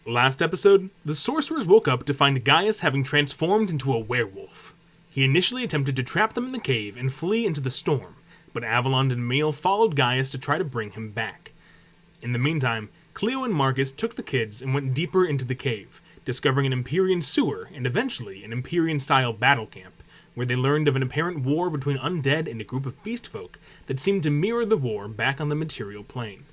Last episode, the sorcerers woke up to find Gaius having transformed into a werewolf. He initially attempted to trap them in the cave and flee into the storm, but Avalon and Aemil followed Gaius to try to bring him back. In the meantime, Clio and Marcus took the kids and went deeper into the cave, discovering an Empyrean sewer and eventually an Empyrean-style battle camp, where they learned of an apparent war between undead and a group of beast folk that seemed to mirror the war back on the material plane.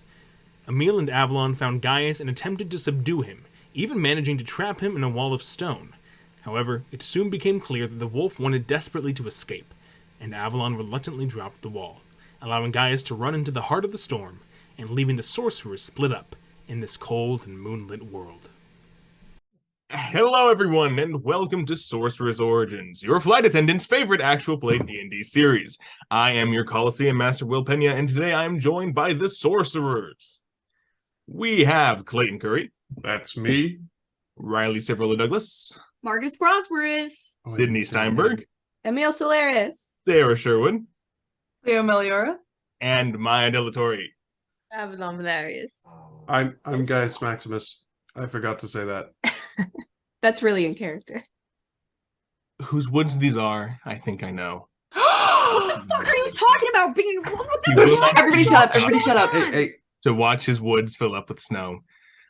Aemil and Avalon found Gaius and attempted to subdue him, even managing to trap him in a wall of stone. However, it soon became clear that the wolf wanted desperately to escape, and Avalon reluctantly dropped the wall, allowing Gaius to run into the heart of the storm and leaving the sorcerers split up in this cold and moonlit world. Hello everyone, and welcome to Sorcerous Origins, your flight attendant's favorite actual play D&D series. I am your Coliseum Master Will Peña, and today I am joined by the Sorcerers. We have Clayton Currie. That's me. Riley Civerolo Douglas. Marcus Prosperus. Sydney Steinberg. Aemil Celeris. Sarah Sherwood. Cleo Meliora. And Maya Delatorre. Avalon Valerius. I'm Gaius Maximus. I forgot to say that. That's really in character. Whose woods these are, I think I know. What the fuck are you talking about? Being Everybody shut up! Everybody shut up! Hey, To watch his woods fill up with snow.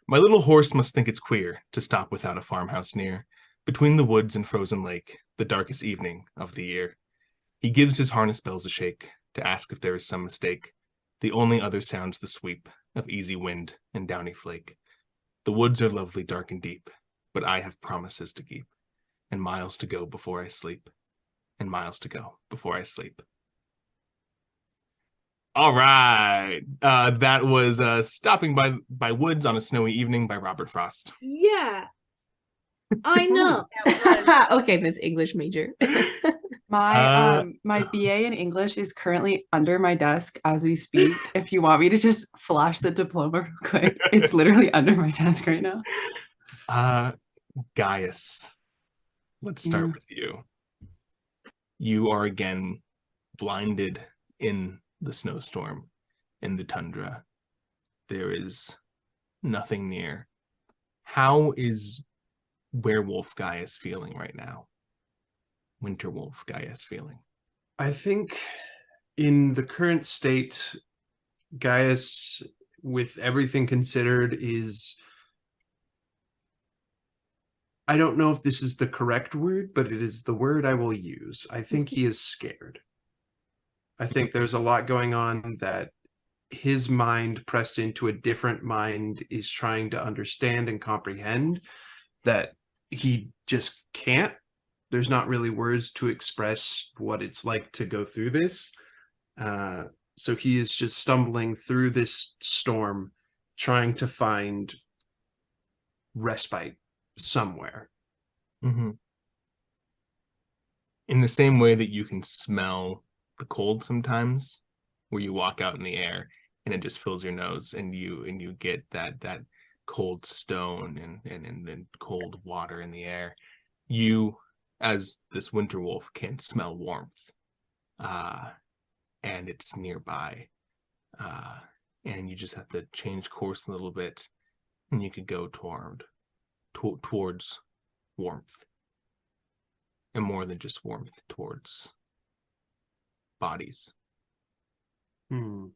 My little horse must think it's queer to stop without a farmhouse near, between the woods and frozen lake, the darkest evening of the year. He gives his harness bells a shake to ask if there is some mistake. The only other sound's the sweep of easy wind and downy flake. The woods are lovely, dark and deep, but I have promises to keep, and miles to go before I sleep, and miles to go before I sleep. All right. That was Stopping by Woods on a Snowy Evening by Robert Frost. Yeah. I know. Okay, Miss English major. My BA in English is currently under my desk as we speak. If you want me to just flash the diploma real quick, it's literally under my desk right now. Gaius, let's start with you. You are again blinded in the snowstorm, in the tundra. There is nothing near. How is werewolf Gaius feeling right now? Winterwolf Gaius feeling? I think in the current state, Gaius, with everything considered, is... I don't know if this is the correct word, but it is the word I will use. I think he is scared. I think there's a lot going on that his mind pressed into a different mind is trying to understand and comprehend that he just can't. There's not really words to express what it's like to go through this. So he is just stumbling through this storm, trying to find respite somewhere. Mm-hmm. In the same way that you can smell the cold sometimes, where you walk out in the air and it just fills your nose and you get that cold stone and cold water in the air. You, as this winter wolf, can smell warmth, and it's nearby, and you just have to change course a little bit, and you could go towards warmth, and more than just warmth, towards bodies. I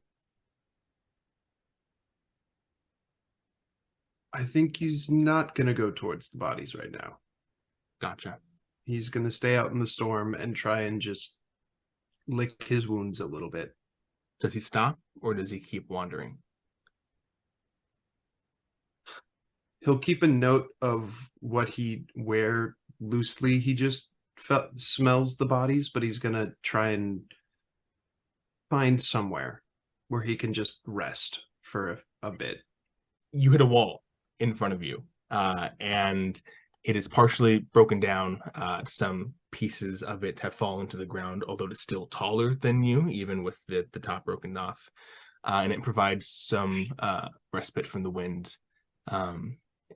think he's not going to go towards the bodies right now. Gotcha. He's going to stay out in the storm and try and just lick his wounds a little bit. Does he stop, or does he keep wandering? He'll keep a note of where loosely he just smells the bodies, but he's going to try and find somewhere where he can just rest for a bit. You hit a wall in front of you, and it is partially broken down. Some pieces of it have fallen to the ground, although it's still taller than you, even with the top broken off. And it provides some respite from the wind.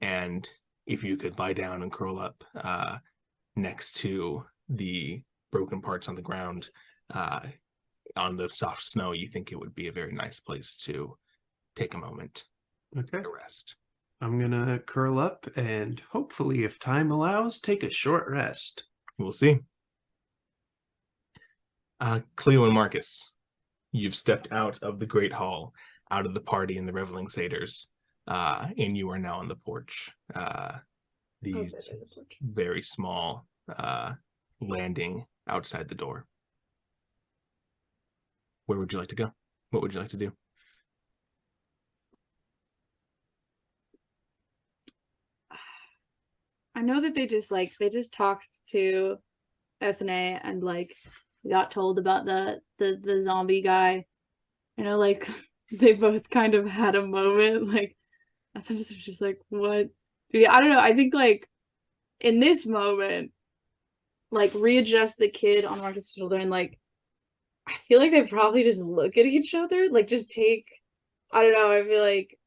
And if you could lie down and curl up next to the broken parts on the ground, on the soft snow, you think it would be a very nice place to take a moment Okay. to rest. I'm gonna curl up and hopefully, if time allows, take a short rest. We'll see. Clio and Marcus, you've stepped out of the Great Hall, out of the party and the reveling satyrs, and you are now on the porch. The very small landing outside the door. Where would you like to go? What would you like to do? I know that they just talked to Ethne and like got told about the zombie guy. You know, like they both kind of had a moment. Like that's just like, what? Yeah, I don't know. I think like in this moment, like readjust the kid on Marcus' shoulder and like I feel like they probably just look at each other, like just take, I don't know, I feel like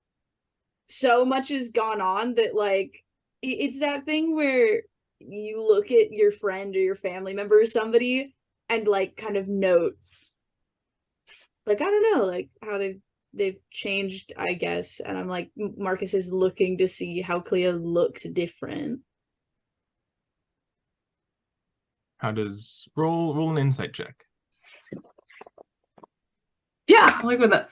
so much has gone on that like it's that thing where you look at your friend or your family member or somebody and like kind of note like I don't know, like how they've changed, I guess. And I'm like, Marcus is looking to see how Clio looks different. How does roll an insight check? Yeah, I like when the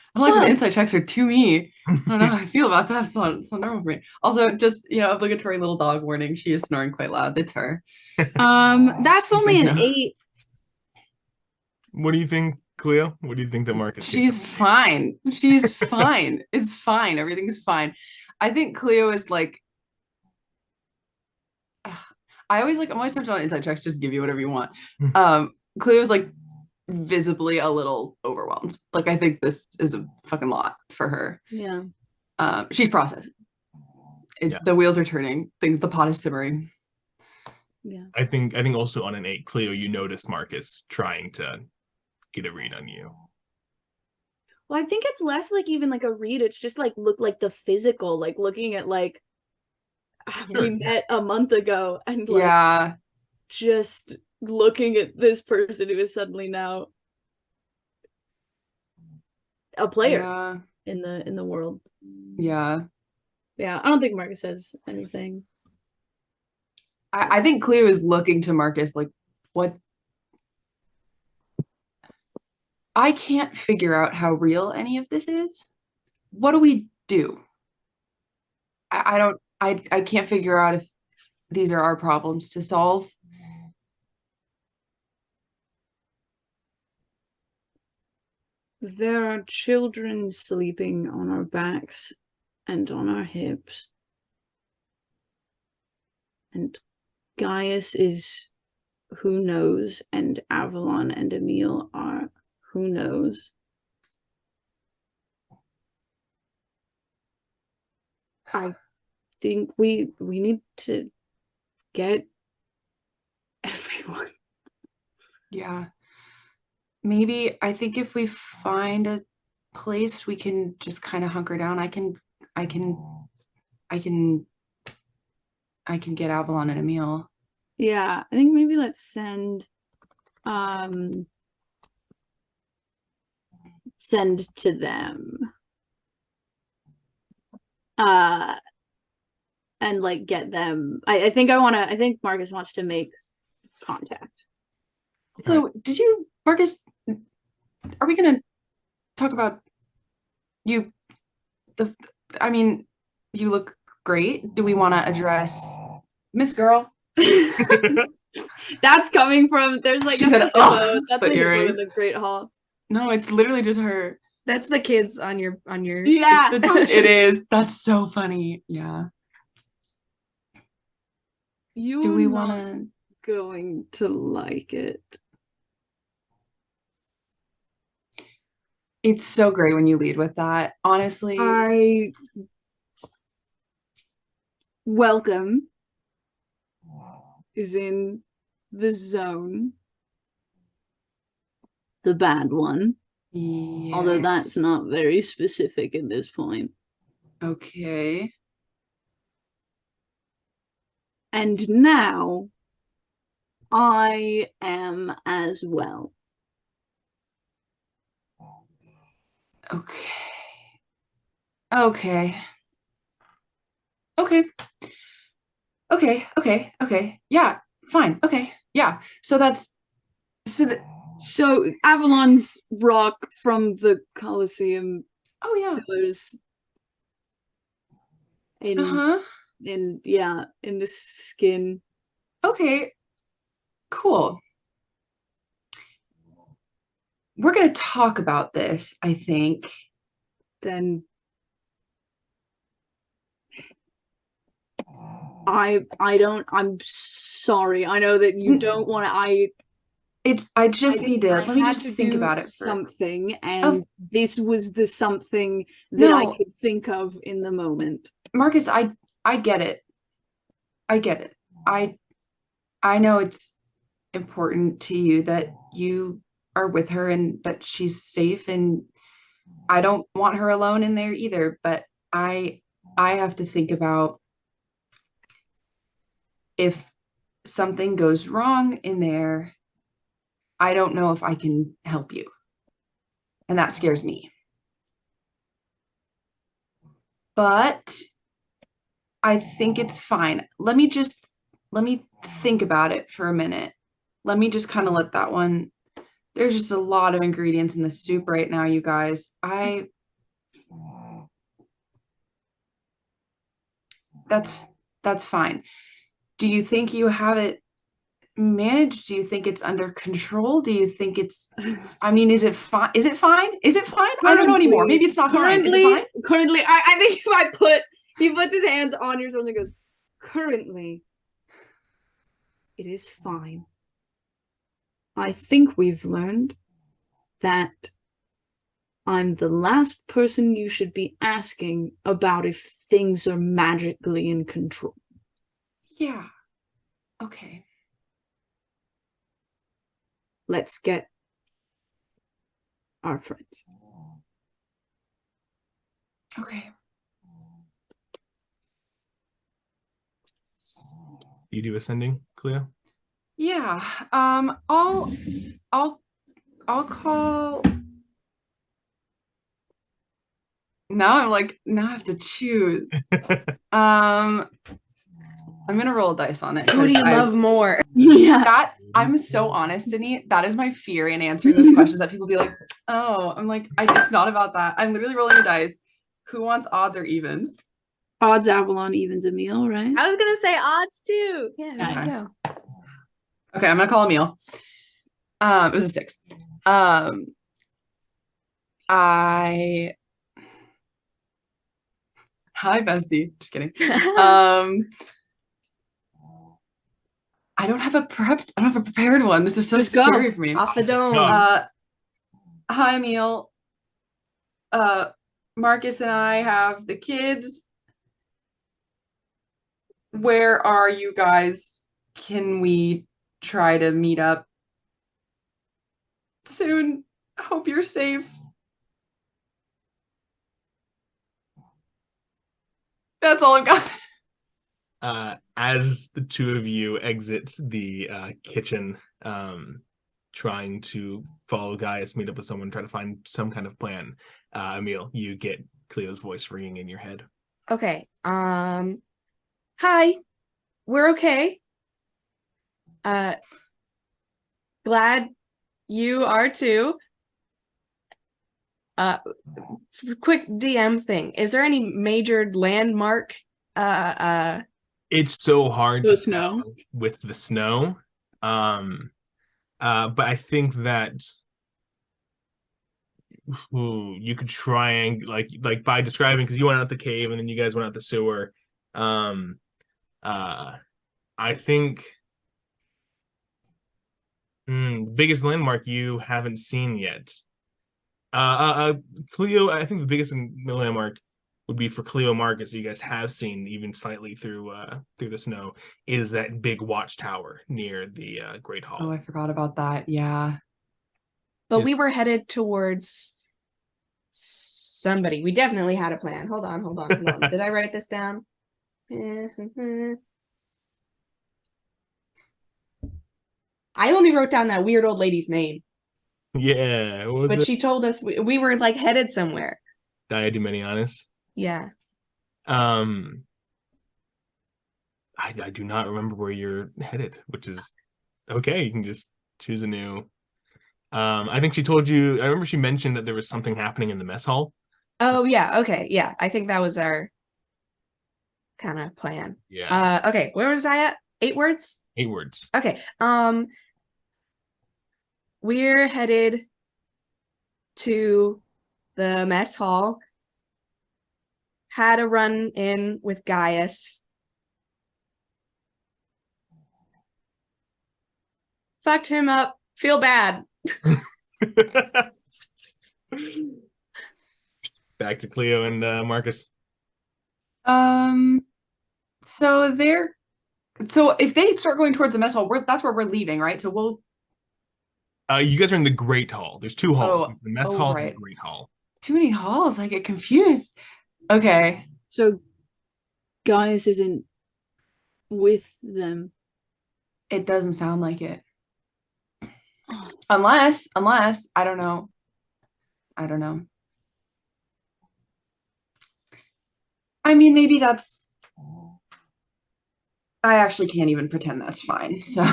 insight checks are to me. I don't know how I feel about that. It's not normal for me. Also, just obligatory little dog warning. She is snoring quite loud. It's her. That's only an 8. What do you think, Clio? What do you think that Marcus? She's fine. She's fine. It's fine. Everything's fine. I think Clio is like. I'm always touching on insight checks. Just give you whatever you want. Clio's like visibly a little overwhelmed. Like I think this is a fucking lot for her. Yeah. She's processing. The wheels are turning. The pot is simmering. Yeah. I think also on an 8, Clio, you notice Marcus trying to get a read on you. Well, I think it's less like even like a read. It's just like look like the physical, like looking at like we met a month ago and like just looking at this person who is suddenly now a player in the world. Yeah. Yeah, I don't think Marcus says anything. I think Clio is looking to Marcus like, what? I can't figure out how real any of this is. What do we do? I can't figure out if these are our problems to solve. There are children sleeping on our backs and on our hips. And Gaius is who knows, and Avalon and Aemil are who knows. I think we need to get everyone. Yeah. Maybe I think if we find a place we can just kind of hunker down, I can get Avalon and Aemil. Yeah, I think maybe let's send to them. And like get them. I think Marcus wants to make contact. So Marcus, are we gonna talk about you? You look great. Do we want to address Miss Girl? That's coming from there's like she said, "Oh, that's the earrings." In the Great Hall. No, it's literally just her. That's the kids on your. Yeah, it is. That's so funny. Yeah. Do we want to going to like it? It's so great when you lead with that. Honestly, Welcome is in the zone. The bad one. Yes. Although that's not very specific at this point. Okay. And now I am as well. Okay. Okay. Okay. Yeah, fine. Okay. Yeah. So So Avalon's rock from the Coliseum oh yeah. pillars in Uh-huh. in this skin. Okay. Cool. We're going to talk about this, I think. Then I'm sorry. I know that you don't want to. I just need to, let me had just to think do about it for something, and this was the something that No. I could think of in the moment. Marcus, I get it. I get it. I know it's important to you that you are with her and that she's safe, and I don't want her alone in there either, but I have to think about if something goes wrong in there, I don't know if I can help you. And that scares me. But I think it's fine. Let me think about it for a minute. Let me just kind of let that one. There's just a lot of ingredients in the soup right now, you guys. That's fine. Do you think you have it managed? Do you think it's under control? Do you think it's, I mean, is it fine? Is it fine? Is it fine? I don't know anymore. Maybe it's not fine. Is it fine? Currently, I think if he puts his hands on your shoulder and goes, currently, it is fine. I think we've learned that I'm the last person you should be asking about if things are magically in control. Yeah. Okay. Let's get our friends. Okay. You do ascending, Clio? Yeah. I'll call. Now I have to choose. I'm gonna roll a dice on it. Who do you love more? Yeah. I'm so honest, Sydney. That is my fear in answering those questions, that people be like, oh, I'm like, it's not about that. I'm literally rolling the dice. Who wants odds or evens? Odds Avalon, evens Aemil, right? I was gonna say odds too. Yeah, there Okay. you go. Okay, I'm gonna call Aemil. It was a 6. Hi, bestie. Just kidding. I don't have a prepared one. This is so Just go. scary for me. Off the dome. No. Hi, Aemil. Marcus and I have the kids. Where are you guys? Can we try to meet up soon? Hope you're safe. That's all I've got. As the two of you exit the kitchen, trying to follow Gaius, meet up with someone, try to find some kind of plan, Aemil, you get Clio's voice ringing in your head. Okay. Hi. We're okay. Glad you are too. Quick DM thing. Is there any major landmark? It's so hard The to snow. tell with the snow. But I think that you could try and like by describing, because you went out the cave and then you guys went out the sewer. I think biggest landmark you haven't seen yet. Clio, I think the biggest landmark would be for Clio Marcus, you guys have seen even slightly through the snow, is that big watchtower near the Great Hall. Oh, I forgot about that. Yeah. But we were headed towards somebody. We definitely had a plan. Hold on. Did I write this down? I only wrote down that weird old lady's name. Yeah, what was but it? She told us we were like headed somewhere. Diadumenianus. Yeah. I do not remember where you're headed, which is okay. You can just choose a new. I think she told you. I remember she mentioned that there was something happening in the mess hall. Oh yeah, okay, yeah. I think that was our kind of plan. Yeah. Okay, where was I at? 8 words? 8 words. Okay. We're headed to the mess hall. Had a run in with Gaius. Fucked him up. Feel bad. Back to Clio and Marcus. So if they start going towards the mess hall, that's where we're leaving, right? So we'll. You guys are in the Great Hall. There's 2 halls. There's the mess hall right. and the Great Hall. Too many halls. I get confused. Okay. So Gaius isn't with them. It doesn't sound like it. Unless I don't know. I mean, maybe that's. I actually can't even pretend that's fine. So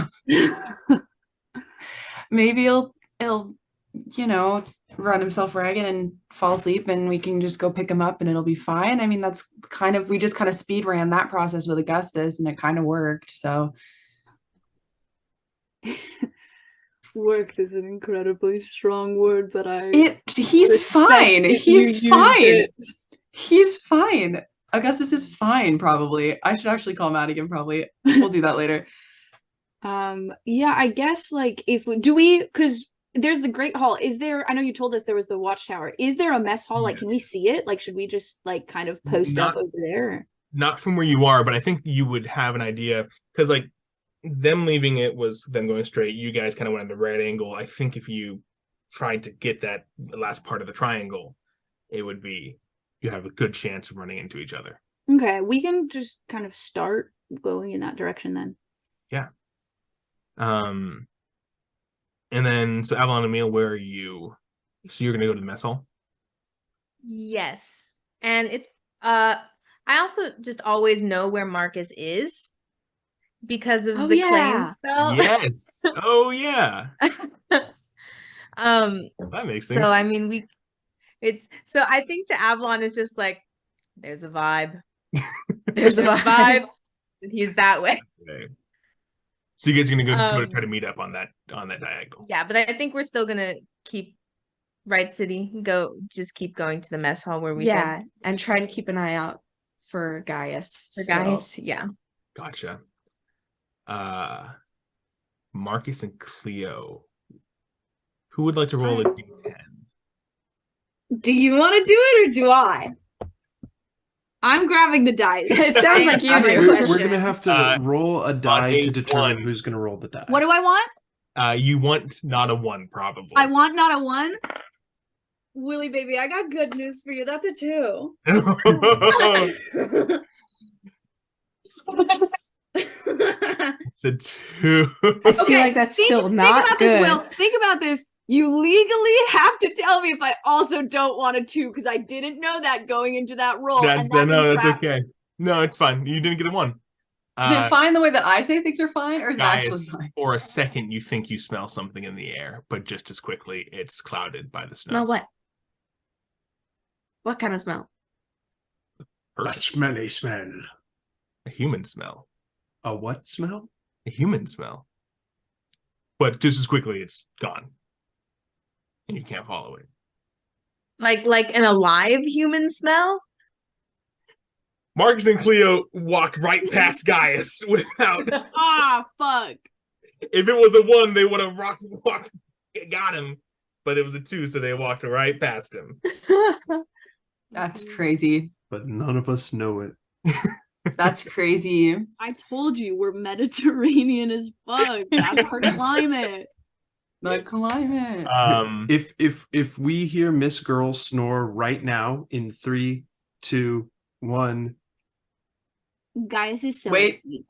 maybe he'll run himself ragged and fall asleep, and we can just go pick him up, and it'll be fine. I mean, that's we just kind of speed ran that process with Augustus, and it kind of worked. So. Worked is an incredibly strong word, but he's fine. He's fine. Augustus is fine, probably. I should actually call Madigan, probably. We'll do that later. Yeah, I guess, like, because there's the Great Hall. Is there, I know you told us there was the Watchtower. Is there a mess hall? Like, can we see it? Like, should we just, like, kind of post up over there? Not from where you are, but I think you would have an idea, because, like, them leaving it was them going straight. You guys kind of went at the right angle. I think if you tried to get that last part of the triangle, it would be, you have a good chance of running into each other. Okay, we can just kind of start going in that direction then. Yeah. And then, so Avalon and Aemil, where are you? So you're gonna go to the mess hall? Yes. And it's I also just always know where Marcus is because of the claim spell. Yes. Oh yeah. That makes sense. So I mean I think to Avalon is just like, there's a vibe. There's a vibe. And he's that way. Okay. So you guys are gonna go to try to meet up on that diagonal. Yeah, but I think we're still gonna keep City. Just keep going to the mess hall where we said. And try to keep an eye out for Gaius. Gaius, yeah. Gotcha. Marcus and Clio. Who would like to roll a D10? Do you want to do it or do I? I'm grabbing the dice. It sounds like you do. We're going to have to roll a die to determine who's going to roll the die. What do I want? You want not a 1, probably. I want not a 1? Willie, baby, I got good news for you. That's a 2. It's a 2. I feel like that's still not good. This, Will. Think about this. You legally have to tell me if I also don't want a 2, because I didn't know that going into that roll. That's okay. No, it's fine. You didn't get a 1. Is it fine the way that I say things are fine, or is it actually fine? For a second, you think you smell something in the air, but just as quickly, it's clouded by the snow. Smell what? What kind of smell? A smelly smell. A human smell. A what smell? A human smell. But just as quickly, it's gone. And you can't follow it. Like an alive human smell? Marcus and Clio walked right past Gaius without. Fuck. If it was a 1, they would have got him. But it was a 2, so they walked right past him. That's crazy. But none of us know it. That's crazy. I told you we're Mediterranean as fuck. That's our climate. The climate. If we hear Miss Girl snore right now in 3, 2, 1. Gaius is so Wait. sweet.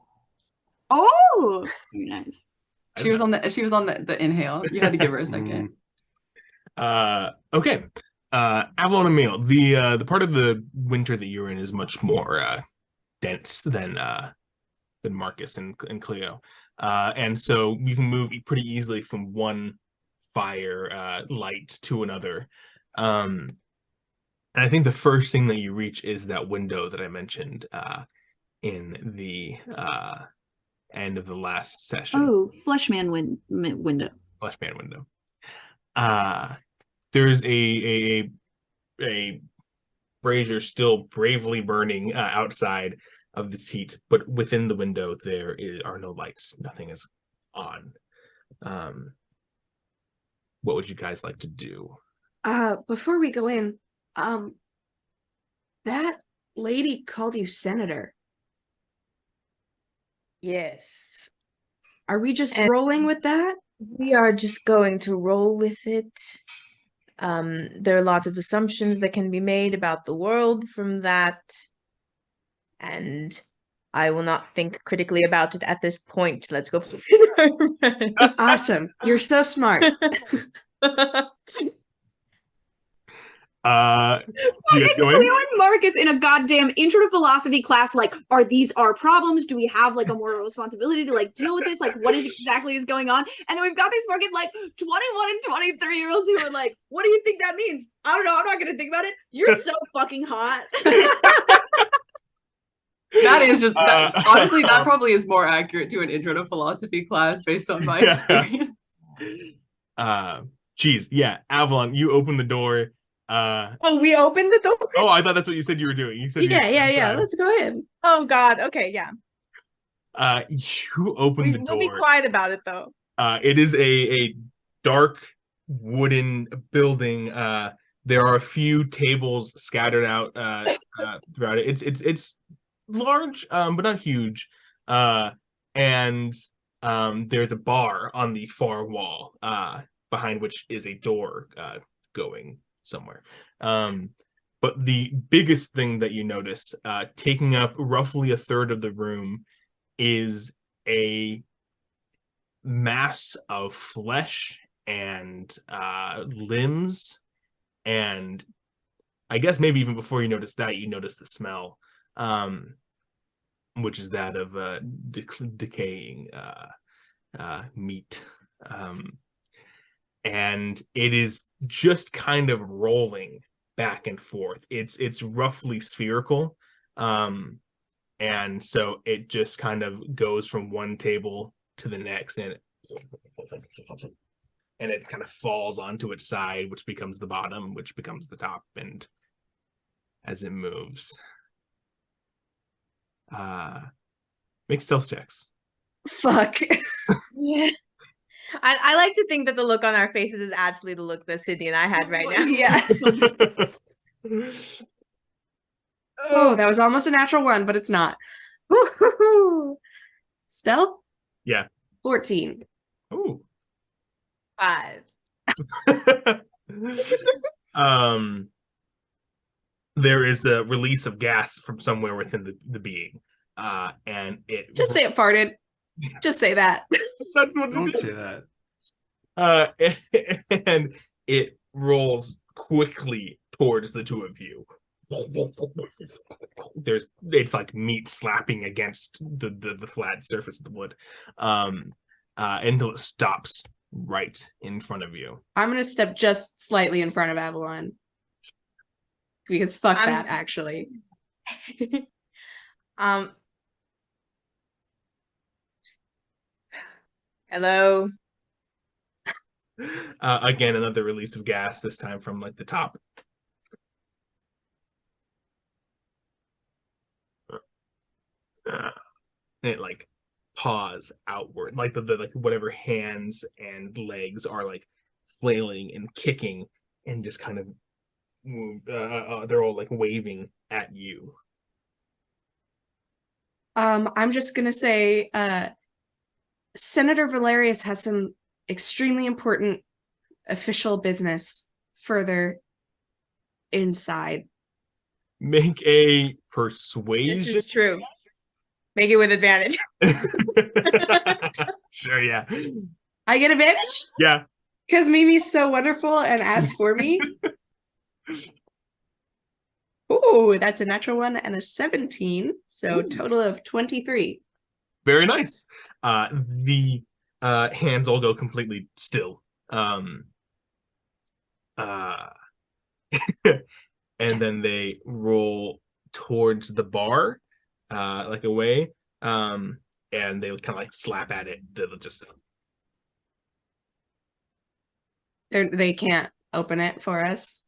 Oh, nice. She was on the inhale. You had to give her a second. Okay. Avalon and Aemil, the part of the winter that you're in is much more dense than Marcus and Clio. And so you can move pretty easily from one fire light to another. And I think the first thing that you reach is that window that I mentioned in the end of the last session. Oh, Fleshman window. Fleshman window. There's a brazier still bravely burning outside of the seat, but within the window are no lights. Nothing is on. What would you guys like to do? Before we go in, that lady called you senator. Yes. Are we just rolling with that? We are just going to roll with it. There are lots of assumptions that can be made about the world from that, and I will not think critically about it at this point. Let's go. Awesome. You're so smart. You guys go in? Clio and Marcus in a goddamn intro to philosophy class, like, are these our problems? Do we have like a moral responsibility to like deal with this? Like, what exactly is going on? And then we've got these fucking like 21 and 23-year-olds who are like, what do you think that means? I don't know, I'm not gonna think about it. You're so fucking hot. That is just honestly, that probably is more accurate to an intro to philosophy class based on my experience. Geez, yeah, Avalon, you open the door. Oh, we opened the door? Oh, I thought that's what you said you were doing. You said Yeah. Let's go in. Oh God. Okay, yeah. You open the door. We'll be quiet about it though. It is a dark wooden building. There are a few tables scattered out throughout it. It's large, but not huge. And there's a bar on the far wall, behind which is a door going somewhere. But the biggest thing that you notice, taking up roughly a third of the room, is a mass of flesh and limbs, and I guess maybe even before you notice that, you notice the smell, which is that of decaying meat. And it is just kind of rolling back and forth. It's roughly spherical, and so it just kind of goes from one table to the next, and it kind of falls onto its side, which becomes the bottom, which becomes the top, and as it moves, make stealth checks. Fuck. Yeah. I like to think that the look on our faces is actually the look that Sydney and I had right now. Yeah. Oh, that was almost a natural one, but it's not. Woo-hoo-hoo. Stealth? Yeah. 14. Ooh. 5. There is a release of gas from somewhere within the being, and it Just say it farted. Just say that. That's what Don't say that. And it rolls quickly towards the two of you. It's like meat slapping against the flat surface of the wood, until it stops right in front of you. I'm gonna step just slightly in front of Avalon. Because fuck that, actually. Hello. Again, another release of gas, this time from like the top. And it like paws outward, like the like whatever hands and legs are like flailing and kicking and just kind of move. They're all like waving at you. I'm just gonna say, Senator Valerius has some extremely important official business further inside. Make a persuasion. This is true. Make it with advantage. Sure, yeah. I get advantage? Yeah. Because Mimi's so wonderful and asked for me. Ooh, that's a natural one and a 17. So Ooh. Total of 23. Very nice. The hands all go completely still. Uh, and then they roll towards the bar, like away. And they kind of like slap at it. They'll just. They can't open it for us.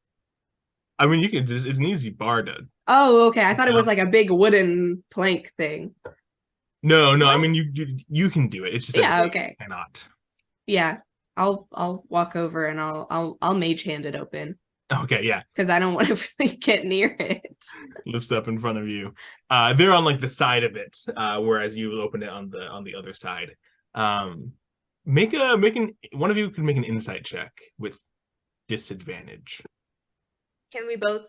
I mean, you can just, it's an easy bar to. Oh, okay. I thought it was like a big wooden plank thing. No. I mean, you can do it. It's just that they okay. cannot. Yeah, I'll walk over and I'll mage hand it open. Okay, yeah. Because I don't want to really get near it. Lifts up in front of you. They're on like the side of it, whereas you open it on the other side. One of you can make an insight check with disadvantage. Can we both?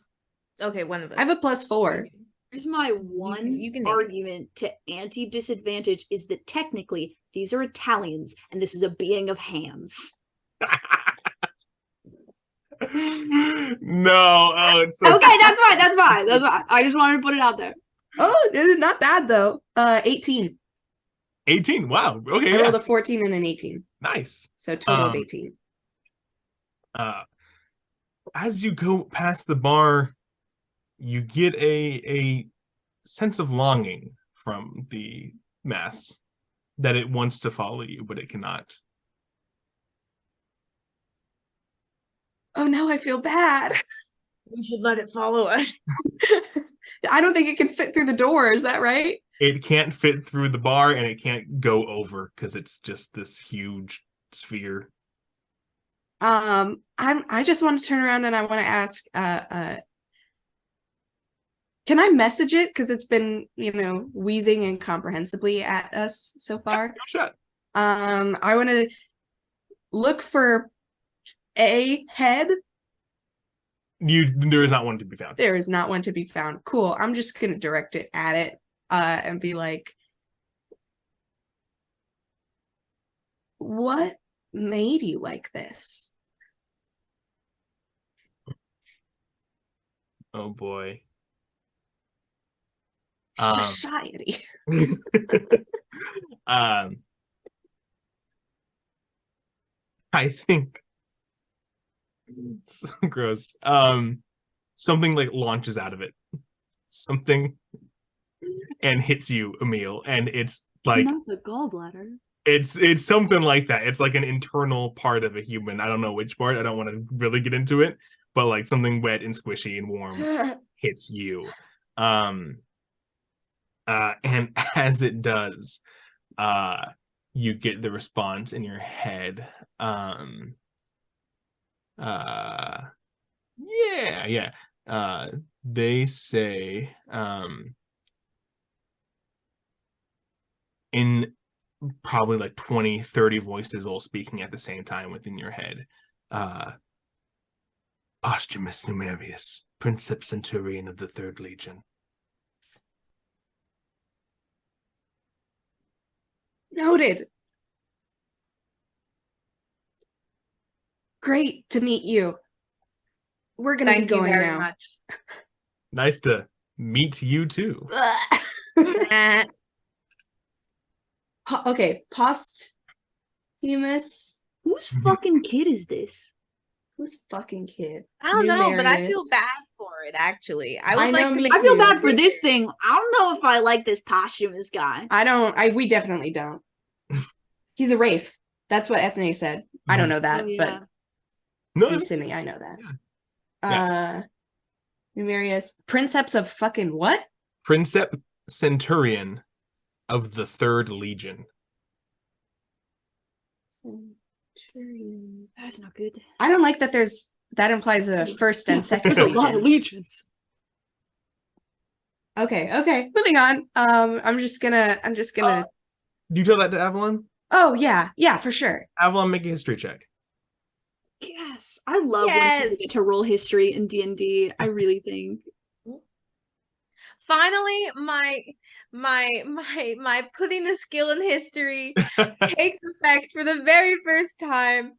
Okay, one of us. I have a +4. Here's my one you can make it. argument to anti-disadvantage is that technically these are Italians and this is a being of hands. No, it's so Okay, that's fine. I just wanted to put it out there. Oh, not bad though. 18. 18. Wow. Okay, I yeah. rolled a 14 and an 18. Nice. So total of 18. As you go past the bar, you get a sense of longing from the mass that it wants to follow you, but it cannot. Oh, now I feel bad. We should let it follow us. I don't think it can fit through the door. Is that right? It can't fit through the bar, and it can't go over because it's just this huge sphere. I just want to turn around and I want to ask, can I message it? Because it's been, wheezing incomprehensibly at us so far. Shut. I want to look for a head. There is not one to be found. There is not one to be found. Cool. I'm just gonna direct it at it, and be like, "What made you like this?" Oh boy. Society. I think so gross. Something like launches out of it. Something and hits you, Aemil, and it's like Not the gallbladder. it's something like that. It's like an internal part of a human. I don't know which part. I don't want to really get into it, but like something wet and squishy and warm hits you. And as it does, you get the response in your head. Yeah. They say, in probably like 20, 30 voices all speaking at the same time within your head. Posthumous Numerius, Princeps Centurion of the 3rd Legion. Noted. Great to meet you. We're gonna be Thank you going very now. much. Nice to meet you too. Okay, posthumous. Whose fucking kid is this? Who's fucking kid? I don't know, but I feel Numerius. bad for it, actually. I I would know, like to me make I feel too. bad for this thing. I don't know if I like this posthumous guy. We definitely don't. He's a wraith. That's what Ethne said. I don't know that, Oh, yeah. but No, in Sydney, I know that. Yeah. Numerius, Princeps of fucking what? Princeps Centurion of the 3rd Legion. That's not good. I don't like that that implies a first and second There's a lot of legion. legions. Okay, moving on. I'm just gonna Do you tell that to Avalon? Oh yeah, for sure. Avalon, make a history check. Yes, I love when Yes. people get to roll history in D&D. I really think. Finally, my putting the skill in history takes effect for the very first time.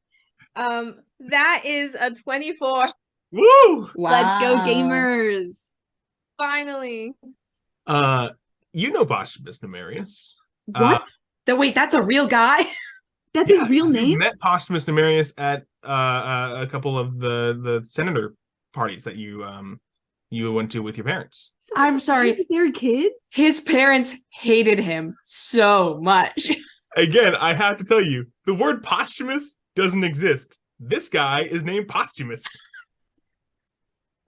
That is a 24. Woo! Wow. Let's go, gamers. Finally. You know Posthumous Numerius. What? Wait, that's a real guy? That's his real You name? met Posthumus Nemarius at a couple of the senator parties that you went to with your parents. I'm sorry. Their kid? His parents hated him so much. Again, I have to tell you, the word posthumous doesn't exist. This guy is named Posthumus.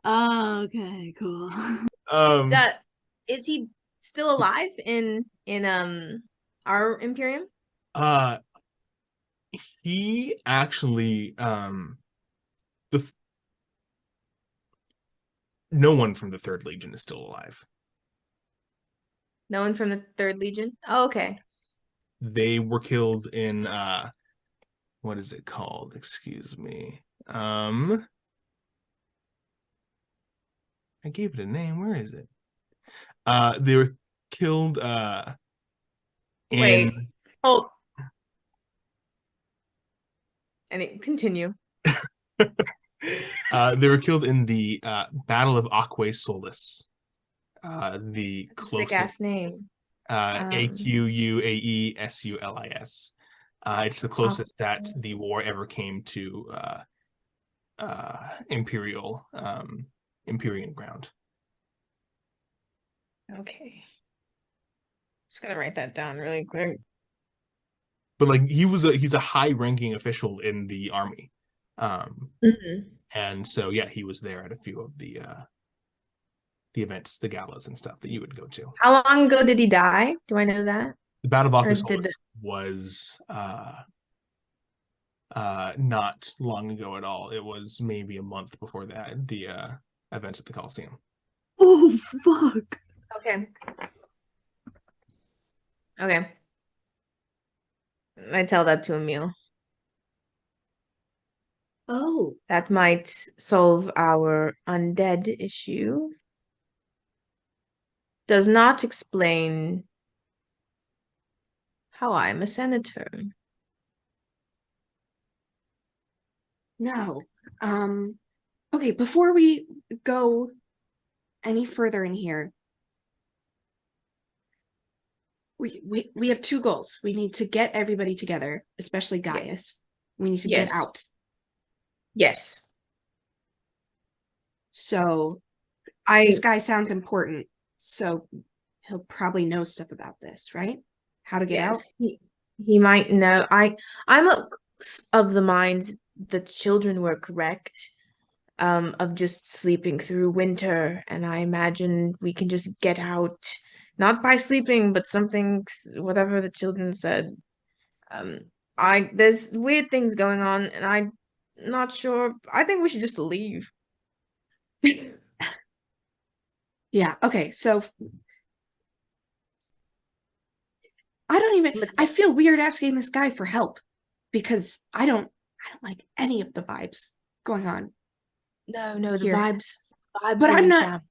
Oh, okay, cool. That is he still alive in our Imperium? He actually no one from the Third Legion is still alive. No one from the Third Legion? Oh, okay. They were killed in what is it called? Excuse me. I gave it a name. Where is it? They were killed Wait. in Hold. And continue. they were killed in the Battle of Aquae Solis. The Sick closest ass name. Aquaesulis. It's the closest that the war ever came to Imperial Empyrean ground. Okay. Just gonna write that down really quick. But like he's a high-ranking official in the army. And so yeah, he was there at a few of the events, the galas and stuff that you would go to. How long ago did he die? Do I know that? The Battle of Or Aquae did Solis was not long ago at all. It was maybe a month before that, the events at the Coliseum. Oh, fuck. Okay. Okay. I tell that to Aemil. Oh. That might solve our undead issue. Does not explain how I'm a senator. No. Okay, before we go any further in here, we have two goals. We need to get everybody together, especially Gaius. Yes. We need to Yes. get out. Yes. So I this guy sounds important, so he'll probably know stuff about this, right? How to get out? He might know. I'm of the mind the children were correct, of just sleeping through winter, and I imagine we can just get out, not by sleeping, but something, whatever the children said. There's weird things going on, and I'm not sure. I think we should just leave. Yeah, okay, so I feel weird asking this guy for help because I don't like any of the vibes going on. No, the Here. vibes But are I'm in not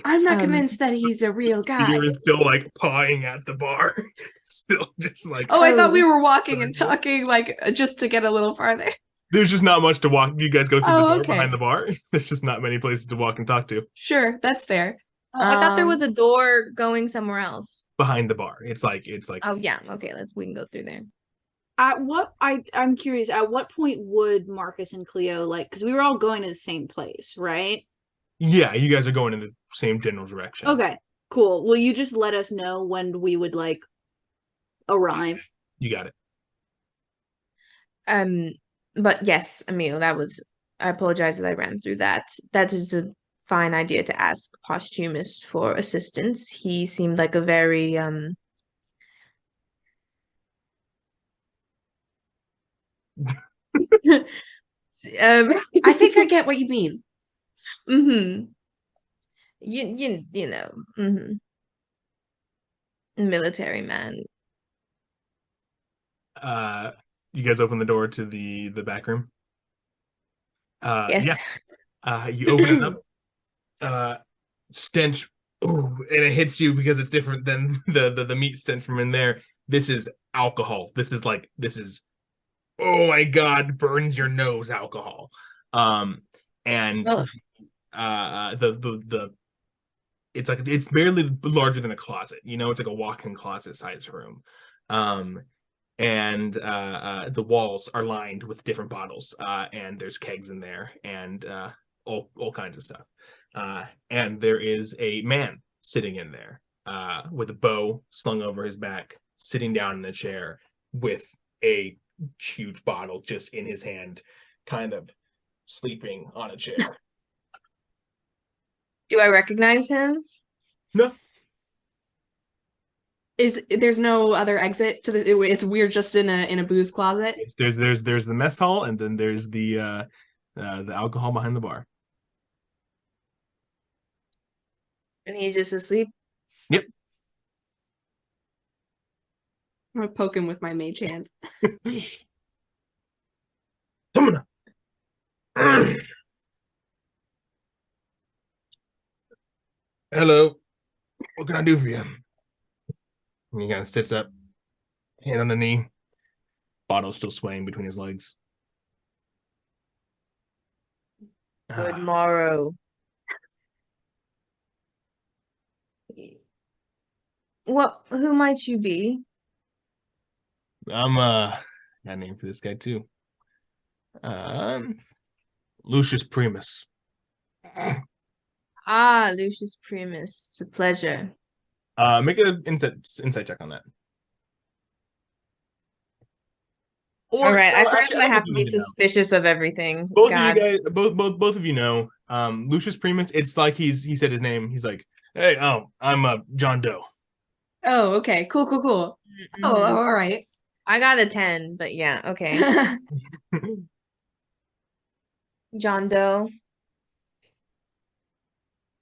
champ. convinced that he's a real guy. Peter is still like pawing at the bar, still just like. Oh, I thought we Oh. were walking and talking like just to get a little farther. There's just not much to walk. You guys go through the Oh, door okay. behind the bar. There's just not many places to walk and talk to Sure, that's fair. Oh, I thought there was a door going somewhere else. behind the bar. It's like. Oh yeah, okay, we can go through there. I'm curious, at what point would Marcus and Clio, like, because we were all going to the same place, right? Yeah, you guys are going in the same general direction. Okay, cool. Will you just let us know when we would, like, arrive? You got it. But yes, Aemil, I apologize that I ran through that. That is a fine idea to ask Posthumus for assistance. He seemed like a very I think I get what you mean. mm-hmm. You know, mm-hmm. Military man. You guys open the door to the back room. Yes. Yeah. You open it up. Stench. Oh, and it hits you because it's different than the meat stench from in there. This is alcohol. This is oh my god, burns your nose alcohol. And Ugh. the it's barely larger than a closet. It's like a walk-in closet size room. And the walls are lined with different bottles, and there's kegs in there, and all kinds of stuff. And there is a man sitting in there with a bow slung over his back, sitting down in a chair with a huge bottle just in his hand, kind of sleeping on a chair. Do I recognize him? No. There's no other exit to the? It's weird, just in a booze closet. There's the mess hall, and then there's the alcohol behind the bar. And he's just asleep? Yep. I'm gonna poke him with my mage hand. Come on. Hello. What can I do for you? And he kind of sits up, hand on the knee, bottle still swaying between his legs. Good morrow. Who might you be? I'm got a name for this guy too. Lucius Primus. Ah, Lucius Primus. It's a pleasure. Make an insight check on that. Or, All right, I forgot actually, that I don't have think to you be need know. suspicious of everything. Both God. of you guys, both of you know, Lucius Primus. It's like he said his name. He's like, hey, I'm John Doe. Oh, okay, cool. Oh, Mhm. all right. I got a 10, but yeah, okay. John Doe.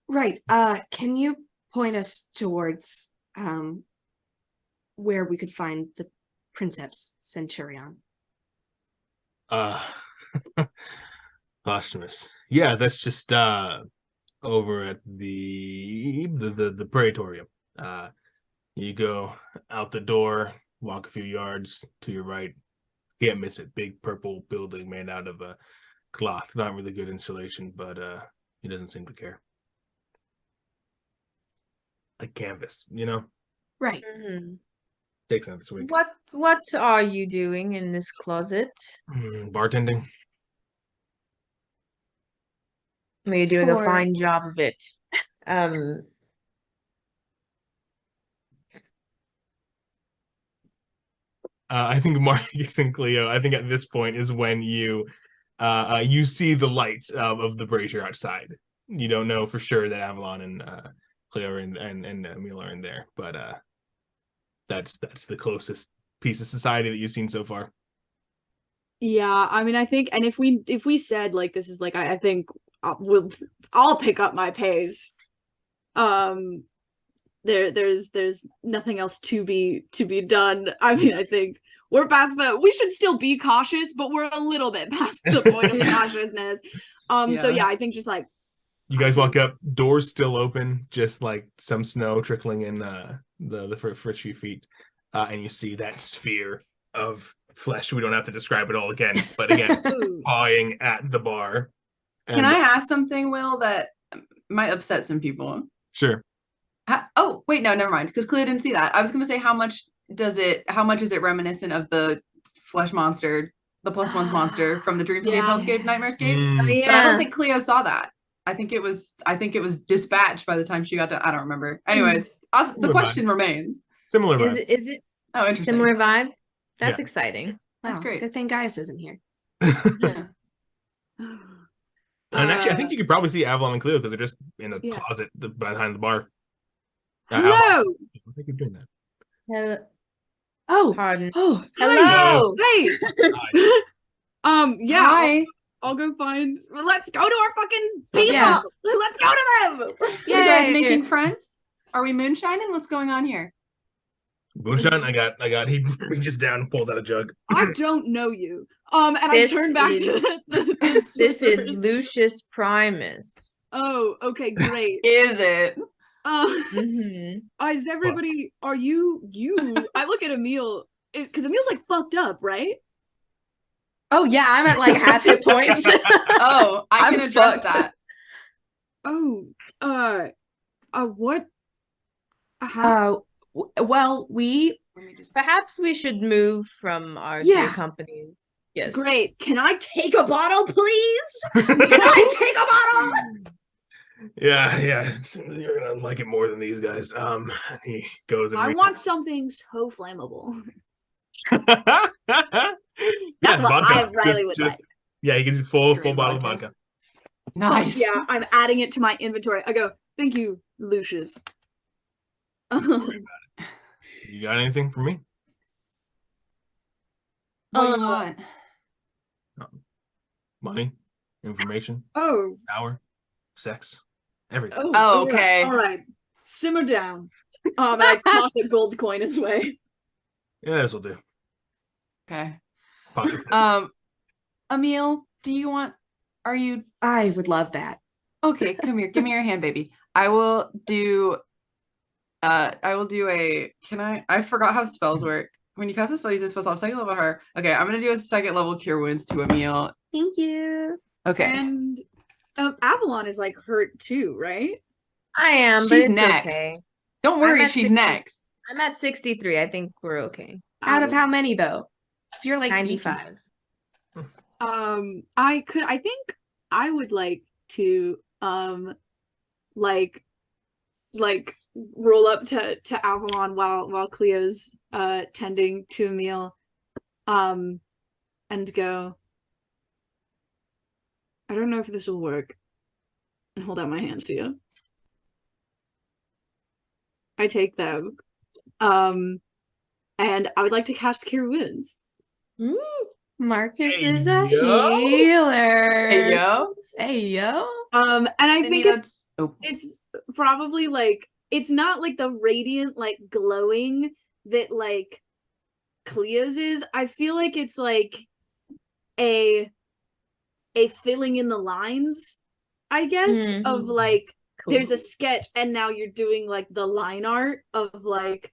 Right. Can you point us towards where we could find the Princeps Centurion? Posthumous. Yeah, that's just over at the Praetorium. You go out the door, walk a few yards to your right. Can't miss it. Big purple building made out of cloth. Not really good insulation, but he doesn't seem to care. Like canvas, Right. Mhm. Takes out this week. What are you doing in this closet? Bartending. Well, you're doing a For- fine job of it. I think Marcus and Clio, I think at this point is when you see the light of the brazier outside. You don't know for sure that Avalon and Clio and Aemil are in there, but that's the closest piece of society that you've seen so far. Yeah, I mean, I think, and if we said like this is like, I think I'll pick up my pace. There's nothing else to be done. I mean, I think we're past we should still be cautious, but we're a little bit past the point of cautiousness. So yeah, I think just like you guys walk up, doors still open, just like some snow trickling in the first few feet, and you see that sphere of flesh. We don't have to describe it all again, but again, pawing at the bar. Can I ask something, Will, that might upset some people? Sure. Oh, wait, no, never mind. Because Clio didn't see that. I was going to say, how much is it reminiscent of the flesh monster, the +1 monster from the Dreamscape, Yeah. Hellscape, Nightmarescape? Oh, yeah. But I don't think Clio saw that. I think it was dispatched by the time she got to. I don't remember. Anyways, the question remains. Similar Is vibes. it Oh, interesting. similar vibe? That's Yeah. exciting. That's Wow, great. Good thing Gaius isn't here. Yeah. And actually, I think you could probably see Avalon and Clio because they're just in a Yeah. closet behind the bar. hello. Avalon, I think you're doing that. Oh, Pardon. oh, Hello. Hey. Yeah. Hi. I'll go find. Let's go to our fucking people. Yeah. Let's go to them. You guys Yay. making friends? Are we moonshining? What's going on here? Moonshine, I got. He reaches down and pulls out a jug. I don't know you. And This I turn back is- to This is Lucius Primus. Oh, okay, great. Is it? Hmm. Is everybody? Are you? I look at Aemil because Emil's like fucked up, right? oh yeah, I'm at like half hit points. Oh, I I'm can address fucked. that. Oh, What? How? Well, we Let me just Perhaps we should move from our Yeah. dear companies. Yes. Great. Can I take a bottle, please? Can I take a bottle? Yeah, you're gonna like it more than these guys. He goes and I want something so flammable. That's That's what I Riley would like. Yeah, he gives you full Straight bottle of vodka. vodka. nice. Yeah, I'm adding it to my inventory. I go, thank you, Lucius. You got anything for me? What do you want? Money, information, Oh, power, sex, everything. Oh, all right, okay. All right, simmer down. And I toss a gold coin his way. Yeah, this will do. Okay. Pocket. Aemil, do you want? Are you I would love that. okay? Come here. Give me your hand, baby. I will do a. Can I? I forgot how spells work. When you cast a spell, use a spell off second level her. Okay, I'm gonna do a second level cure wounds to Aemil. Thank you. Okay. And Avalon is like hurt too, right? I am, but She's it's next. okay. Don't worry, at she's 60. next. I'm at 63. I think we're okay. Out of how many though? So you're like 95. I think I would like to like roll up to Avalon while Clio's tending to Aemil and go, I don't know if this will work, and hold out my hands to you. I take them. And I would like to cast Cure Wounds. Marcus Hey, is a yo. healer. Hey yo. Hey yo. And I think that's oh. it's probably like it's not like the radiant like glowing that like Clio's is. I feel like it's like a filling in the lines, I guess, of like Cool. there's a sketch and now you're doing like the line art of like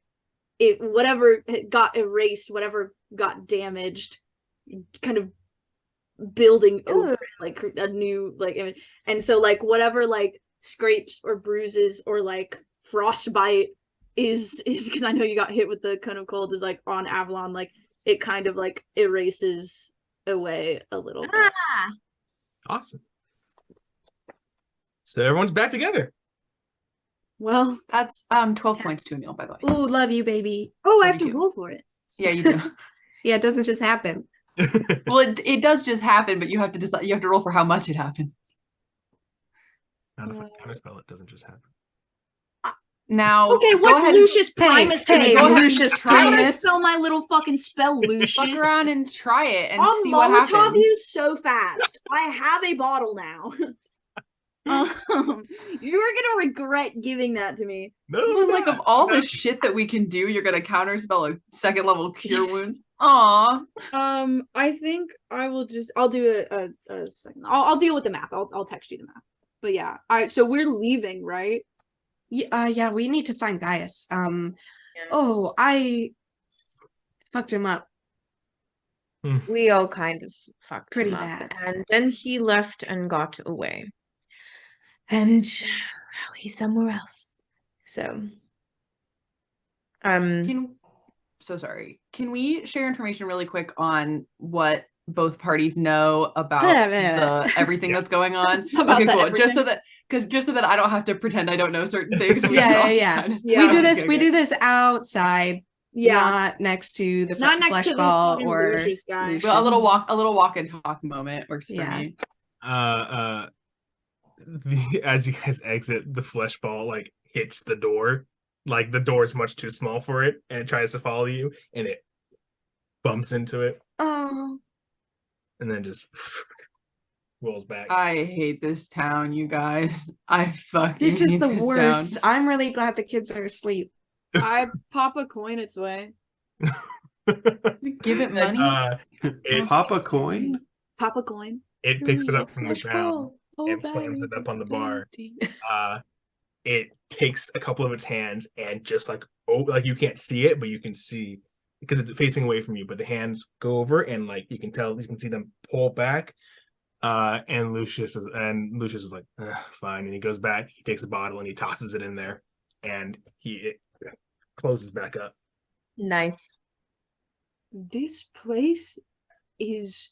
it whatever got erased, whatever got damaged, kind of building over like a new like image. And so like whatever like scrapes or bruises or like frostbite is because I know you got hit with the cone of cold is like on Avalon, like it kind of like erases away a little bit. Awesome. So everyone's back together. Well, That's 12 points to Aemil, by the way. Ooh, love you, baby. I Love have you to too. roll for it. Yeah, you do. Yeah, it doesn't just happen. Well, it does just happen, but you have to decide. You have to roll for how much it happens. Not if I counterspell, it doesn't just happen. Now, Okay, go what's ahead Lucius Primus gonna hey, do? go ahead and Lucius try it. Primus. Spell my little fucking spell, Lucius. Fuck around and try it and I'll see what Molotov happens. you so fast. I have a bottle now. You're gonna regret giving that to me. No, Even like of all the no. shit that we can do, you're gonna counterspell a second level cure wounds. Aw. I think I'll do a second. I'll deal with the math. I'll text you the math. But yeah, so we're leaving, right? Yeah, we need to find Gaius. Oh, I fucked him up. We all kind of fucked Pretty him up. bad. And then he left and got away. And now he's somewhere else. So So sorry. Can we share information really quick on what both parties know about everything that's going on? About Okay, the cool. everything? Just so that I don't have to pretend I don't know certain things. We can Yeah, all just yeah. kind of- Yeah. We do this. Okay, We okay. do this outside, Yeah, not next to the not next flesh to the ball fucking or Lucius guy. Lucius. Well, a little walk and talk moment works Yeah. for me. As you guys exit, the flesh ball like hits the door. Like the door is much too small for it, and it tries to follow you, and it bumps into it, Oh, and then just rolls back. I hate this town, you guys. I fucking this is hate the this worst. town. I'm really glad the kids are asleep. I pop a coin its way. Give it money. Pop a coin. Pop a coin. It picks it up from the Flesh ground ball. Oh, and slams it baby, up on the bar. baby. It takes a couple of its hands and just like you can't see it, but you can see because it's facing away from you. But the hands go over and like you can see them pull back, And Lucius is like, fine, and he goes back. He takes a bottle and he tosses it in there, and it closes back up. Nice. This place is.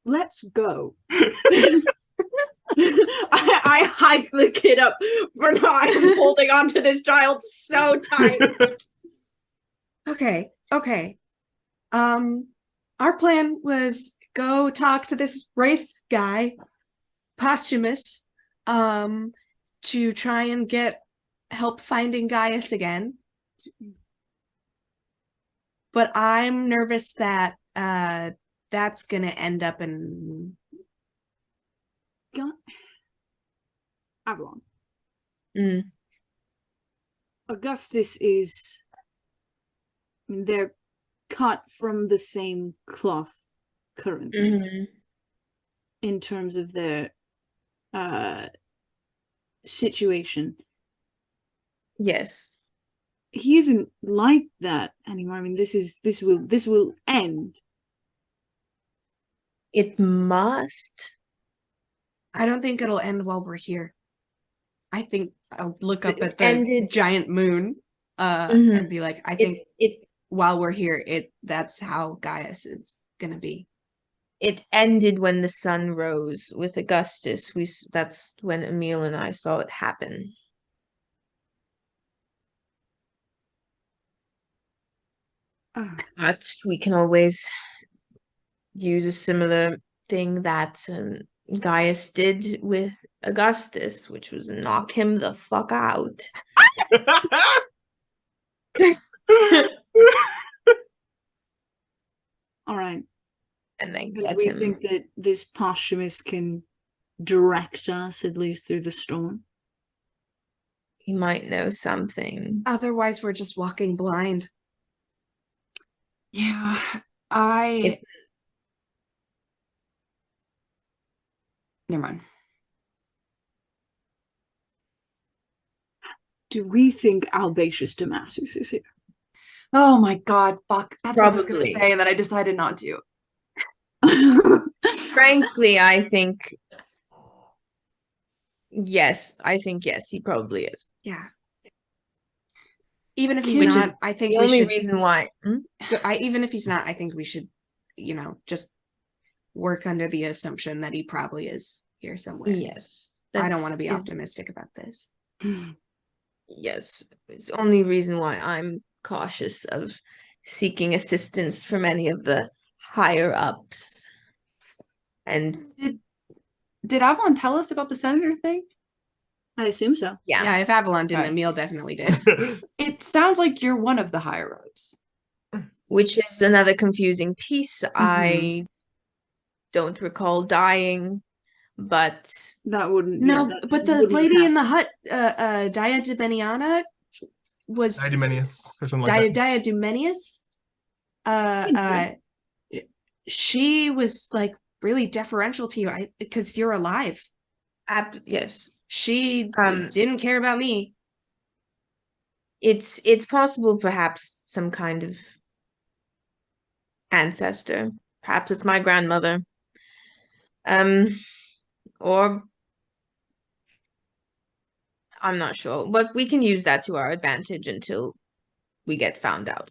Let's go. I hike the kid up, but I'm holding onto this child so tight. Okay. Our plan was go talk to this Wraith guy, Posthumous, to try and get help finding Gaius again. But I'm nervous that that's gonna end up in Avalon. Mm. Augustus is. I mean, they're cut from the same cloth currently Mhm. in terms of their situation. Yes. He isn't like that anymore. I mean, this will end. It must. I don't think it'll end while we're here. I think I'll look up It at the ended- giant moon Mhm. and be like, I think It while we're here, that's how Gaius is gonna be. it ended when the sun rose with Augustus. That's when Aemil and I saw it happen. But we can always use a similar thing that Gaius did with Augustus, which was knock him the fuck out. All right. And then Do get we him. think that this Posthumous can direct us at least through the storm? He might know something. Otherwise, we're just walking blind. Yeah, It's never mind. Do we think Albatius Damascus is here? Oh my god, fuck. That's what I was gonna Probably. say, and then I decided not to. frankly, I think yes, he probably is. Yeah. Even if he's Which is not, I think The we only should. reason why. Even if he's not, I think we should, just work under the assumption that he probably is here somewhere. Yes. I don't want to be it's- optimistic about this. Yes. It's the only reason why I'm cautious of seeking assistance from any of the higher ups. And Did Avalon tell us about the senator thing? I assume so. yeah. Yeah, if Avalon didn't, Okay. Aemil definitely did. It sounds like you're one of the higher ups. Which is another confusing piece. I don't recall dying, but That wouldn't. No, yeah, that but the wouldn't lady in happen. the hut, Diadumeniana, was Diadumenius or something like that. Diadumenius. Okay. She was like really deferential to you, because you're alive. yes. She Um, didn't care about me. It's possible perhaps some kind of ancestor. Perhaps it's my grandmother. Or I'm not sure. But we can use that to our advantage until we get found out.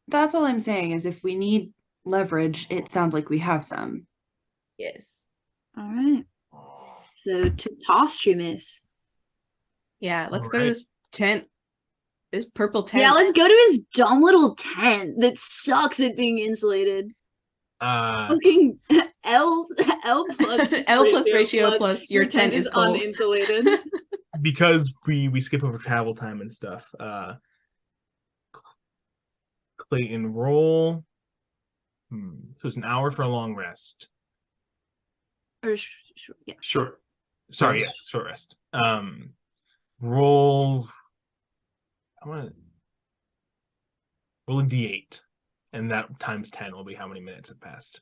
That's all I'm saying is if we need leverage, it sounds like we have some. Yes. All right. So to Posthumous. Yeah, let's go to Alright. this tent. This purple tent. Yeah, let's go to his dumb little tent that sucks at being insulated. Fucking L plus L plus ratio plus your tent is cold. uninsulated. Because we skip over travel time and stuff. Clayton, roll. So it's an hour for a long rest. Or yeah. Sure. Sorry, yes, short rest. Roll. I want to roll a d8, and that times 10 will be how many minutes have passed.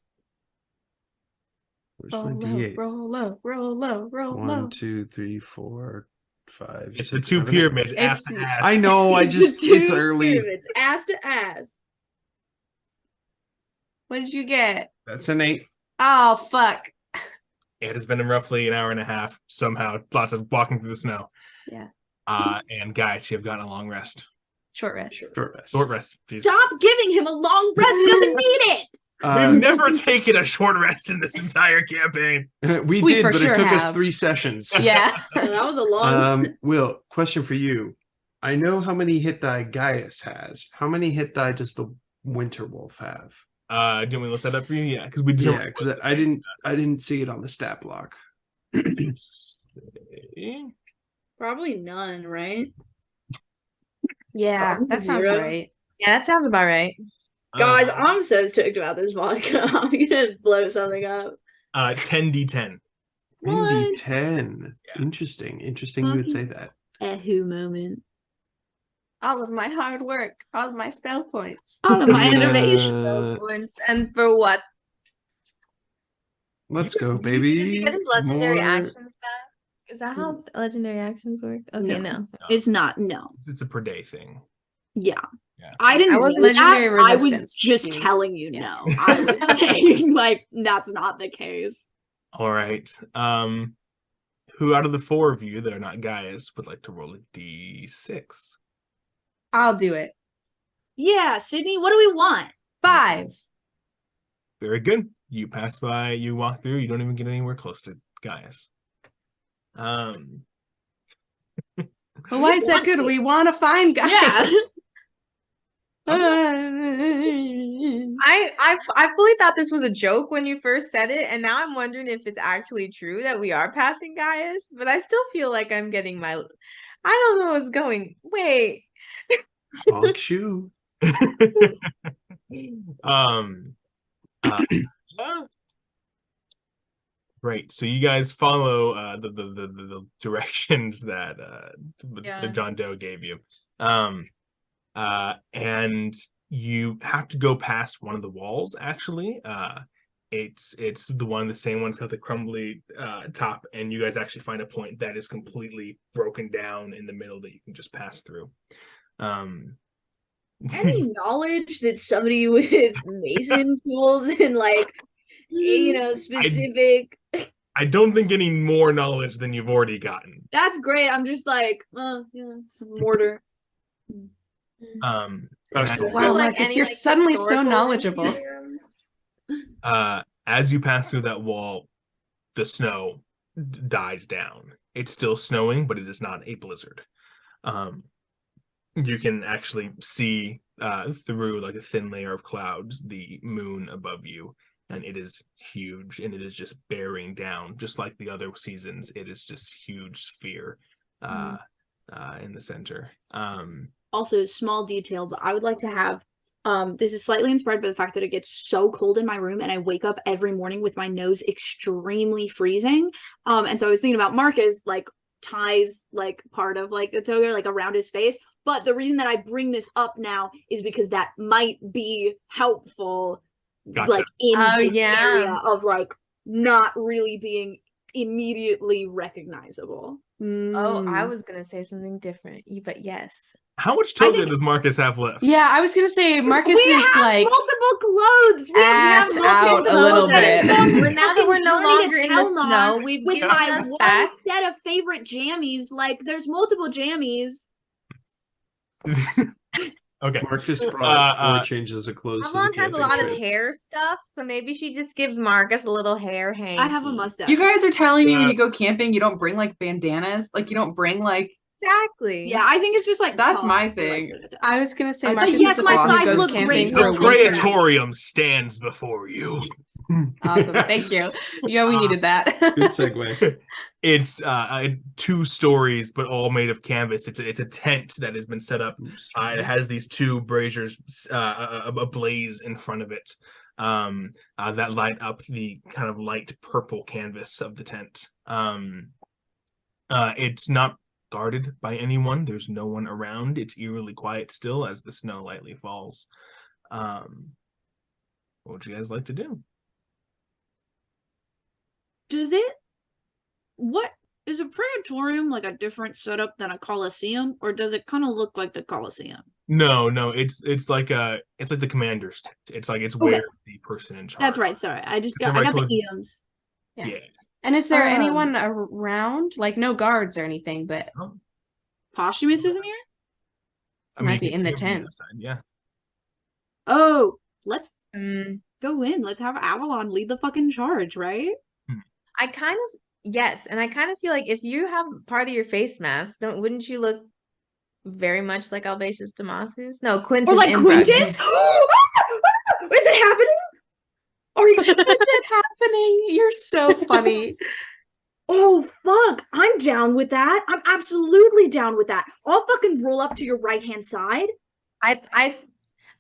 Where's Roll my low, D8? roll low, roll low, roll low. 1, 2, 3, 4, 5. It's 6, the two 7, 8. pyramids, ass It's- to ass. I know. It's Two early. pyramids, ass to ass. What did you get? That's an 8. Oh, fuck. It has been roughly an hour and a half. Somehow, lots of walking through the snow. Yeah. And guys, you have gotten a long rest. Short rest. Short rest. Short rest. Jeez. Stop giving him a long rest. He doesn't need it. We've never taken a short rest in this entire campaign. We We did, for but sure it took us have. 3 sessions. Yeah. That was a long. Will, question for you. I know how many hit die Gaius has. How many hit die does the Winter Wolf have? Didn't we look that up for you? Yeah, because we Yeah, because I didn't see it on the stat block. Probably none, right? Yeah, Probably that sounds 0. right. Yeah, that sounds about right. Guys, I'm so stoked about this vodka. I'm gonna blow something up. 10d10. What? ND10. Yeah. Interesting. You would say that. A who moment. All of my hard work, all of my spell points. All of my I'm gonna- innovation. And for what? Let's go, Does he baby. get his legendary More- actions back? Is that how legendary actions work? Okay, no. It's not. No. It's a per day thing. Yeah. Yeah. I didn't. I wasn't know that. legendary I was resistance. just telling you no. I was saying like that's not the case. All right. Who out of the 4 of you that are not Gaius would like to roll a d6? I'll do it. Yeah, Sydney. What do we want? 5. Very good. You pass by, you walk through, you don't even get anywhere close to Gaius. But why is that good? We want to find guys. Yeah. I fully thought this was a joke when you first said it, and now I'm wondering if it's actually true that we are passing Gaius, but I still feel like I'm getting my I don't know what's going. Wait. Honk shoe. Right. So you guys follow the directions that the John Doe gave you. And you have to go past one of the walls, actually. It's the same one. It's got the crumbly top, and you guys actually find a point that is completely broken down in the middle that you can just pass through. Any knowledge that somebody with mason tools and like specific. I don't think any more knowledge than you've already gotten. That's great. I'm just like, some mortar. Wow, So, like, Marcus, any, you're like, suddenly so historical knowledgeable. information? As you pass through that wall, the snow dies down. It's still snowing, but it is not a blizzard. You can actually see through like a thin layer of clouds the moon above you, and it is huge, and it is just bearing down, just like the other seasons. It is just huge sphere in the center. Also, small detail, but I would like to have this is slightly inspired by the fact that it gets so cold in my room and I wake up every morning with my nose extremely freezing. And so I was thinking about Marcus like ties like part of like the toga like around his face. But the reason that I bring this up now is because that might be helpful. Gotcha. Like in this yeah. area of like not really being immediately recognizable. Oh, I was gonna say something different, but yes. How much toga does Marcus have left? Yeah, I was gonna say Marcus We is have like multiple clothes. We ass have out multiple a little clothes. bit. Well, now that we're no Journey to longer in the Telnar snow, we've with given my us one back. set of favorite jammies. Like, there's multiple jammies. Okay. Marcus brought 4 changes of clothes. to the Avalon has a camping lot of trip. hair stuff, so maybe she just gives Marcus a little hair hanky. I have a mustache. You guys are telling me when Yeah. you go camping, you don't bring like bandanas? Like you don't bring like Exactly. Yeah, I think it's just like That's color, my like, thing. I was gonna say But Marcus yes, is the my one who size goes looks camping great. for The a week. Praetorium stands before you. Awesome, thank you. Yeah, we needed that. Good segue. It's 2 stories, but all made of canvas. It's a tent that has been set up. It has these 2 braziers ablaze in front of it that light up the kind of light purple canvas of the tent. It's not guarded by anyone. There's no one around. It's eerily quiet still as the snow lightly falls. What would you guys like to do? What is a Praetorium like a different setup than a Coliseum, or does it kind of look like the Coliseum? No, it's like the commander's tent. It's like it's Okay. where the person in charge. That's right. Sorry, I got Right, the close. EMs. Yeah. And is there Um, anyone around? Like no guards or anything, but Posthumous isn't here? I mean, Might you be can in see the him from tent. outside, yeah. Oh, let's Mm, go in. Let's have Avalon lead the fucking charge, right? I kind of yes, and I kind of feel like if you have part of your face mask, wouldn't you look very much like Albaceus Damasus? No, Or Quintus like Imbrus. Quintus? Is it happening? Are you Is it happening? You're so funny. Oh fuck, I'm down with that. I'm absolutely down with that. I'll fucking roll up to your right hand side.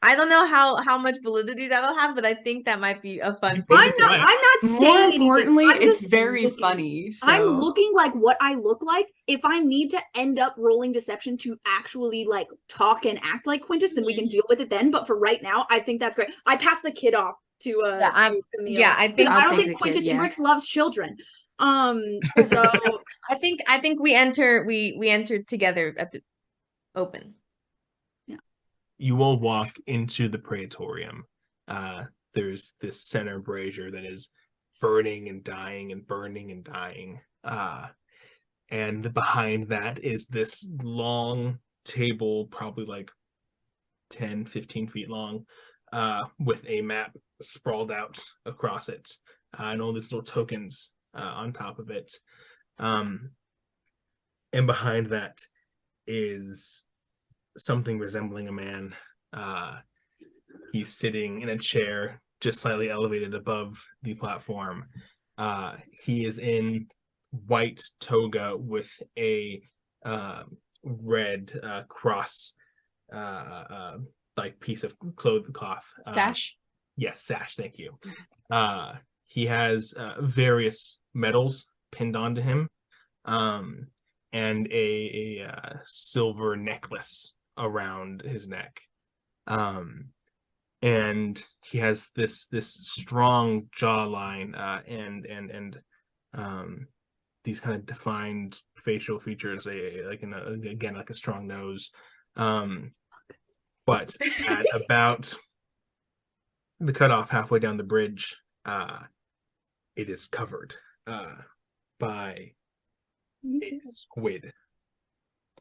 I don't know how much validity that'll have, but I think that might be a fun thing I'm to not do. I'm not More saying anything. importantly, I'm it's just very looking. funny. So. I'm looking like what I look like. If I need to end up rolling deception to actually like talk and act like Quintus, then we can deal with it then. But for right now, I think that's great. I pass the kid off to to Aemil. I think I don't take think the kid, Quintus yeah. Imbrix loves children. So I think we enter together at the open. You all walk into the Praetorium. There's this center brazier that is burning and dying and burning and dying. And behind that is this long table, probably like 10, 15 feet long, with a map sprawled out across it, and all these little tokens on top of it. And behind that is something resembling a man. He's sitting in a chair just slightly elevated above the platform. He is in white toga with a red cross like piece of cloth. Sash? Yes, sash, thank you. He has various medals pinned onto him, and a silver necklace around his neck. And he has this strong jawline, and these kind of defined facial features, again like a strong nose. But at about the cutoff halfway down the bridge, it is covered by a squid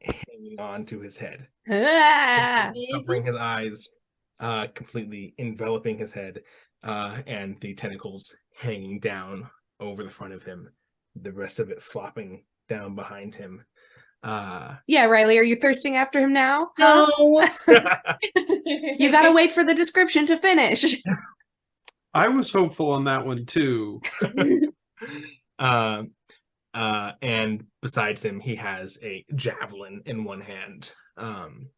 hanging on to his head, covering his eyes, completely enveloping his head, and the tentacles hanging down over the front of him, the rest of it flopping down behind him. Yeah, Riley, are you thirsting after him now? Huh? no. You gotta wait for the description to finish. I was hopeful on that one too. And besides him, he has a javelin in one hand, and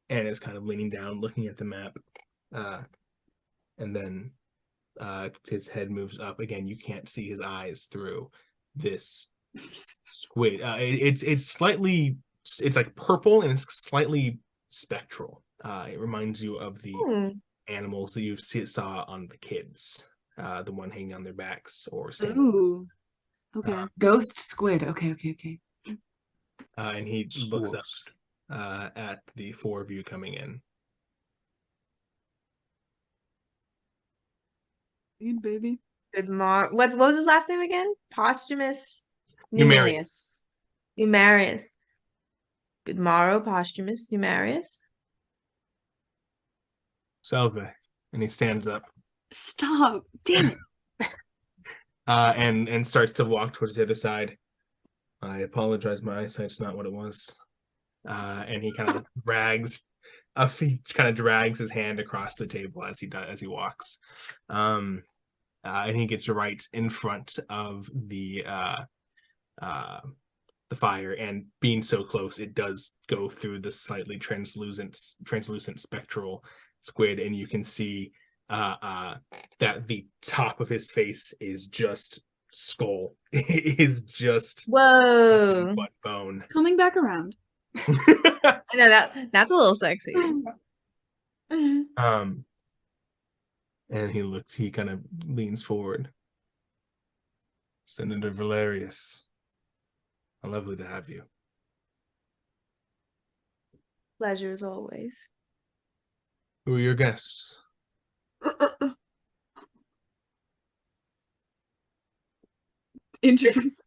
is kind of leaning down, looking at the map. And then his head moves up again. You can't see his eyes through this squid. It's like purple and it's slightly spectral. It reminds you of the animals that you saw on the kids, the one hanging on their backs or standing. Ooh. Okay. Ghost squid. Okay. And he looks up at the four of you coming in. Baby. What was his last name again? Posthumous Numerius. Numerius. Good morrow, Posthumous Numerius. Salve. And he stands up. Stop. Damn it. And starts to walk towards the other side. I apologize, my eyesight's not what it was. And he kind of drags his hand across the table as he walks. And he gets right in front of the fire, and being so close, it does go through the slightly translucent spectral squid, and you can see that the top of his face is just skull. It is just Whoa. butt bone. Coming back around. I know that's a little sexy. And he kind of leans forward. Senator Valerius, how lovely to have you. Pleasure as always. Who are your guests? Introduce.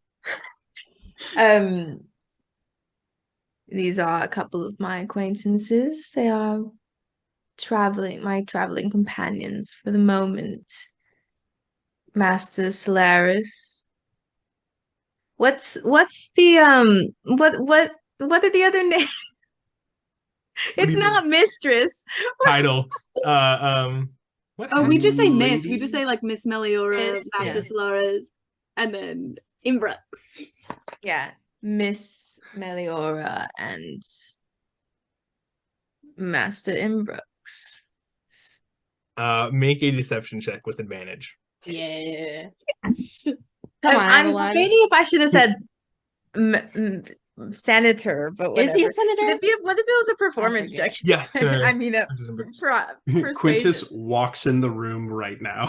These are a couple of my acquaintances. They are my traveling companions for the moment. Master Celeris. What's the what are the other names? It's not mistress. Title. What Oh, we just say Miss. Lady? We just say like Miss Meliora, Miss, Master yes. Solaris, and then Imbrux. Yeah, Miss Meliora and Master Imbrux. Make a deception check with advantage. Yeah. Yes. Come on, I'm Avalon. debating if I should have said senator, but whatever. Is he a senator? What if it was a performance forget. check? Yeah, senator. I mean, persuasion. Quintus walks in the room right now.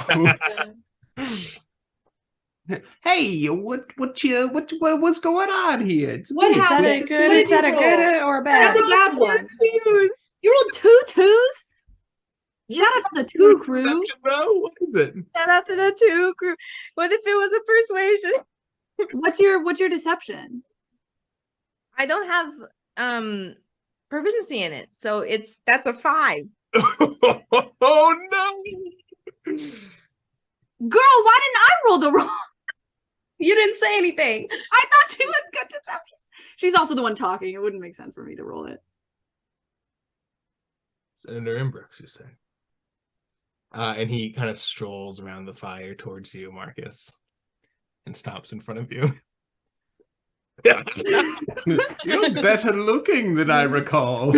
Hey, what's going on here? It's What me, Is that a Quintus. good? What Is did you that a roll? good or a bad? That's a bad one. Twos. You rolled 2 2s? Shout out to the 2 crew. Deception, bro. What is it? Shout out to the two crew. What if it was a persuasion? What's your deception? I don't have proficiency in it, so that's a 5. Oh no! Girl, why didn't I roll the wrong? You didn't say anything. I thought she was good to that. She's also the one talking. It wouldn't make sense for me to roll it. Senator Imbrux, you say. And he kind of strolls around the fire towards you, Marcus, and stops in front of you. You're better looking than I recall.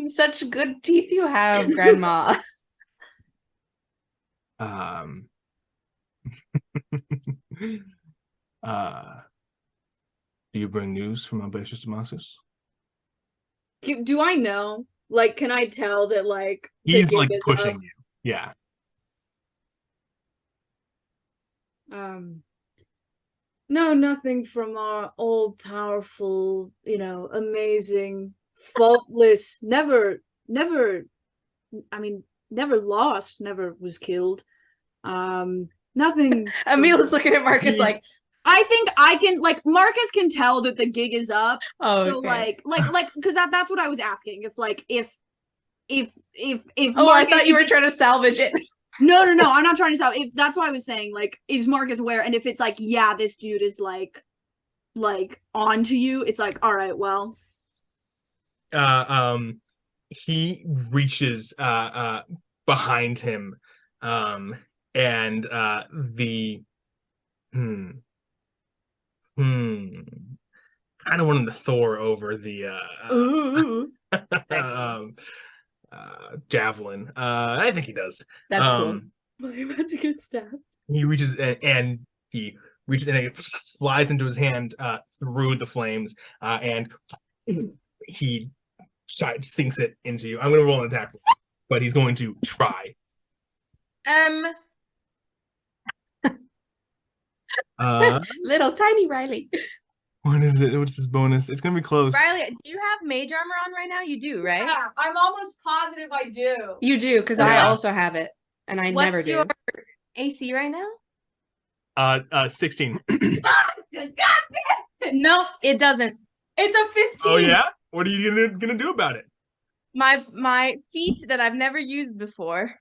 Such good teeth you have, Grandma. Do you bring news from Ambitious Damascus? Do I know? Like, can I tell that, like, the He's gig like is pushing up? you. Yeah. No, nothing from our all-powerful, amazing, faultless, never lost, never was killed. Nothing. Aemil's looking at Marcus like, I think I can, like, Marcus can tell that the gig is up. oh, So okay. like, because that's what I was asking. If Oh, I Marcus, thought you were trying to salvage it. No, I'm not trying to tell. If that's what I was saying, like, is Marcus aware? And if it's like, yeah, this dude is like on to you, it's like, all right, well. He reaches behind him, and the kind of wanted to Thor over the javelin. I think he does. That's cool. I'm about to get stabbed. He reaches and he reaches and it flies into his hand through the flames, and he sinks it into you. I'm going to roll an attack, but he's going to try. Little tiny Riley. What is it? What's his bonus? It's gonna be close. Riley, do you have mage armor on right now? You do, right? Yeah, I'm almost positive I do. You do, because I Yeah. also have it, and I What's never do. your AC right now? 16. God damn it! No, it doesn't. It's a 15. Oh yeah? What are you gonna do about it? My feat that I've never used before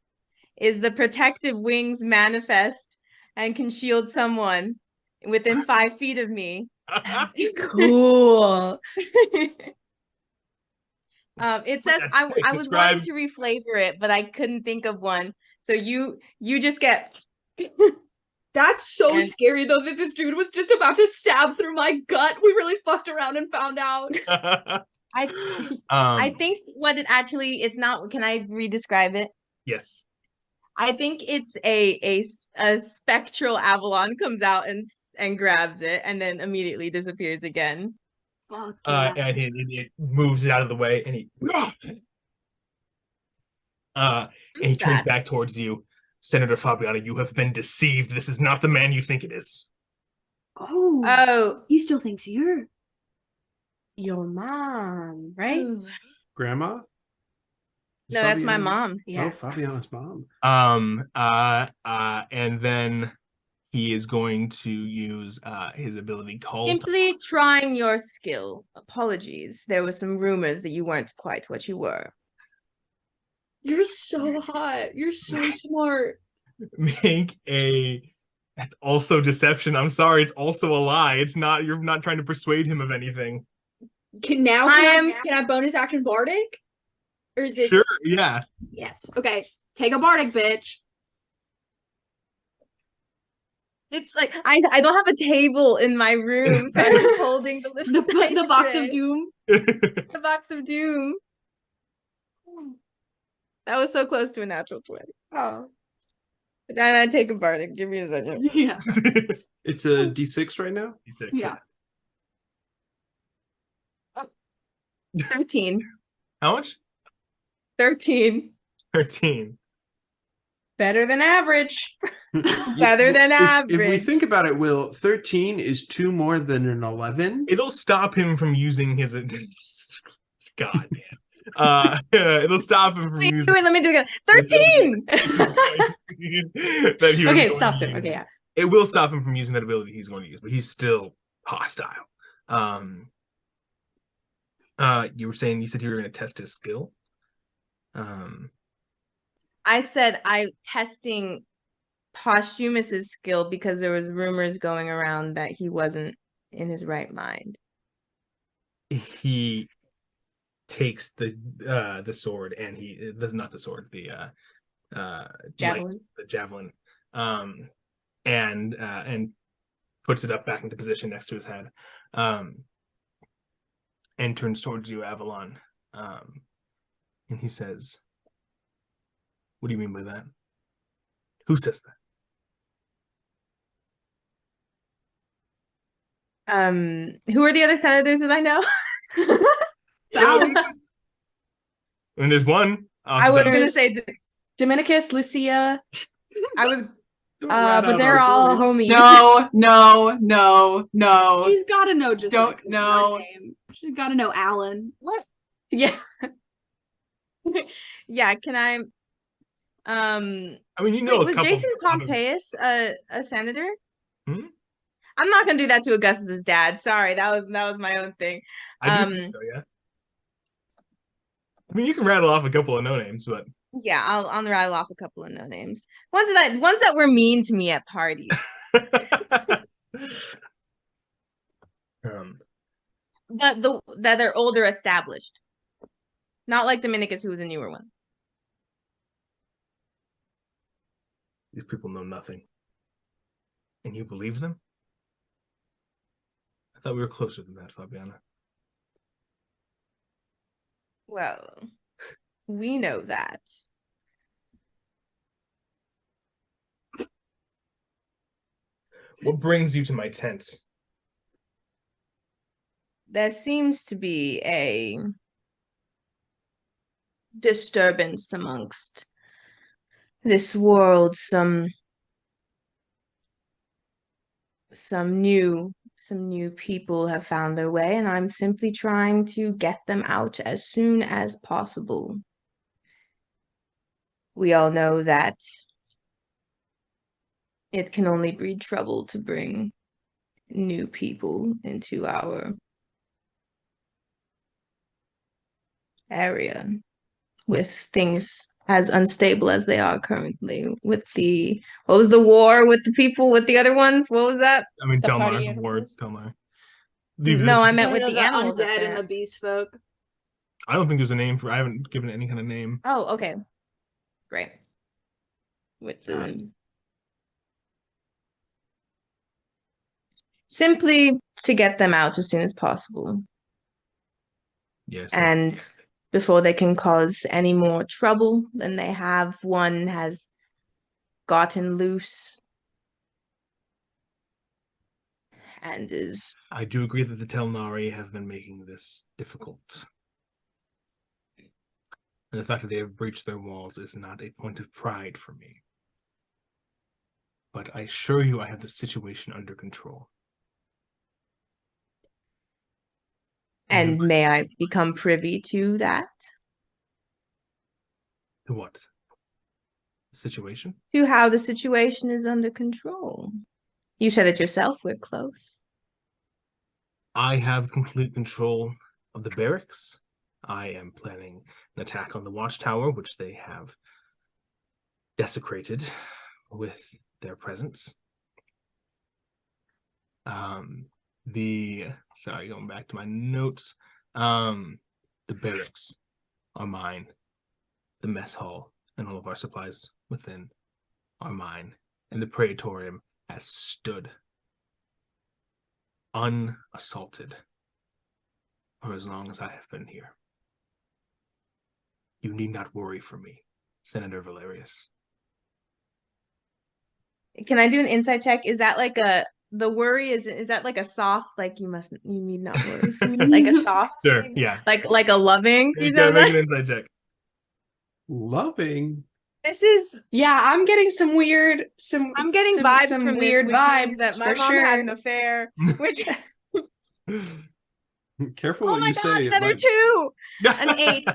is the protective wings manifest and can shield someone within 5 feet of me. Cool. It says That's I sick. was wanting to reflavor it, but I couldn't think of one. So you just get. That's so And- scary though that this dude was just about to stab through my gut. We really fucked around and found out. I think what it actually it's not. Can I redescribe it? Yes. I think it's a spectral Avalon comes out and grabs it and then immediately disappears again. Fuck And it moves it out of the way, and he turns that? back towards you. Senator Fabiana, you have been deceived. This is not the man you think it is. Oh, he still thinks you're Your mom, right? ooh. Grandma? No, that's my Fabiana- mom. Yeah. Oh, Fabiana's mom. And then he is going to use his ability called. Simply trying your skill. Apologies. There were some rumors that you weren't quite what you were. You're so hot. You're so smart. Make a. That's also deception. I'm sorry, it's also a lie. It's not. You're not trying to persuade him of anything. Can I bonus action Bardic? Or is this Sure. Yeah. Yes. Okay. Take a Bardic, bitch. It's like I don't have a table in my room, so I'm just holding the little The box tray. of doom. The box of doom. That was so close to a natural 20. Oh. Then I take a Bardic. Give me a second. Yeah. It's a D6 right now. D6. Yeah. 13. How much? 13. 13. Better than average. Better than If we average. think about it, Will, 13 is 2 more than an 11. It'll stop him from using his. God damn. It'll stop him from using. Wait, let me do it again. 13! that he was Okay, it going stops to him. use. Okay, yeah. It will stop him from using that ability he's going to use, but he's still hostile. You were saying you said you were going to test his skill. I said I'm testing Posthumus's skill because there was rumors going around that he wasn't in his right mind. He takes the sword and he does not the sword, the Javelin. the javelin, and puts it up back into position next to his head, and turns towards you, Avalon, and he says, "What do you mean by that? Who says that?" Who are the other senators that I know? And there's one. I was gonna say Dominicus, Lucia, I was but they're all homies. No. She's gotta know just Don't like know. one name. She's gotta know Alan. what? Yeah. Yeah, can I I mean, you know, wait, a was couple. Jason Pompeius a senator? Hmm? I'm not gonna do that to Augustus's dad. Sorry, that was my own thing. I do think so, yeah. I mean, you can rattle off a couple of no names, but Yeah, I'll rattle off a couple of no names. Ones that were mean to me at parties. That they're older established. Not like Dominicus, who was a newer one. These people know nothing. And you believe them? I thought we were closer than that, Fabiana. Well, we know that. What brings you to my tent? There seems to be a disturbance amongst this world. Some new people have found their way, and I'm simply trying to get them out as soon as possible. We all know that it can only breed trouble to bring new people into our area with things as unstable as they are currently. With what was the war with the people, with the other ones? What was that? I mean, The party Telmar, animals? Telmar. No, I meant You with know, the animals up undead there. and the beast folk. I don't think there's a name for. I haven't given it any kind of name. Oh, okay. Great. With the simply to get them out as soon as possible. Yes. And before they can cause any more trouble than they have. One has gotten loose and is... I do agree that the Telnari have been making this difficult. And the fact that they have breached their walls is not a point of pride for me. But I assure you I have the situation under control. And may I become privy to that? To what? The situation? To how the situation is under control. You said it yourself, we're close. I have complete control of the barracks. I am planning an attack on the watchtower, which they have desecrated with their presence. Sorry, going back to my notes. The barracks are mine. The mess hall and all of our supplies within are mine. And the praetorium has stood unassaulted for as long as I have been here. You need not worry for me, Senator Valerius. Can I do an insight check? Is that like the worry is that like a soft, like you need not worry for me? Like a soft Sure, thing? yeah. Like a loving, You gotta make an insight check. Loving. This is Yeah, I'm getting some weird, I'm getting vibes some from weird this, which means vibes that my for mom sure. had an affair. Which Careful oh what my you god, say. another 2! An 8.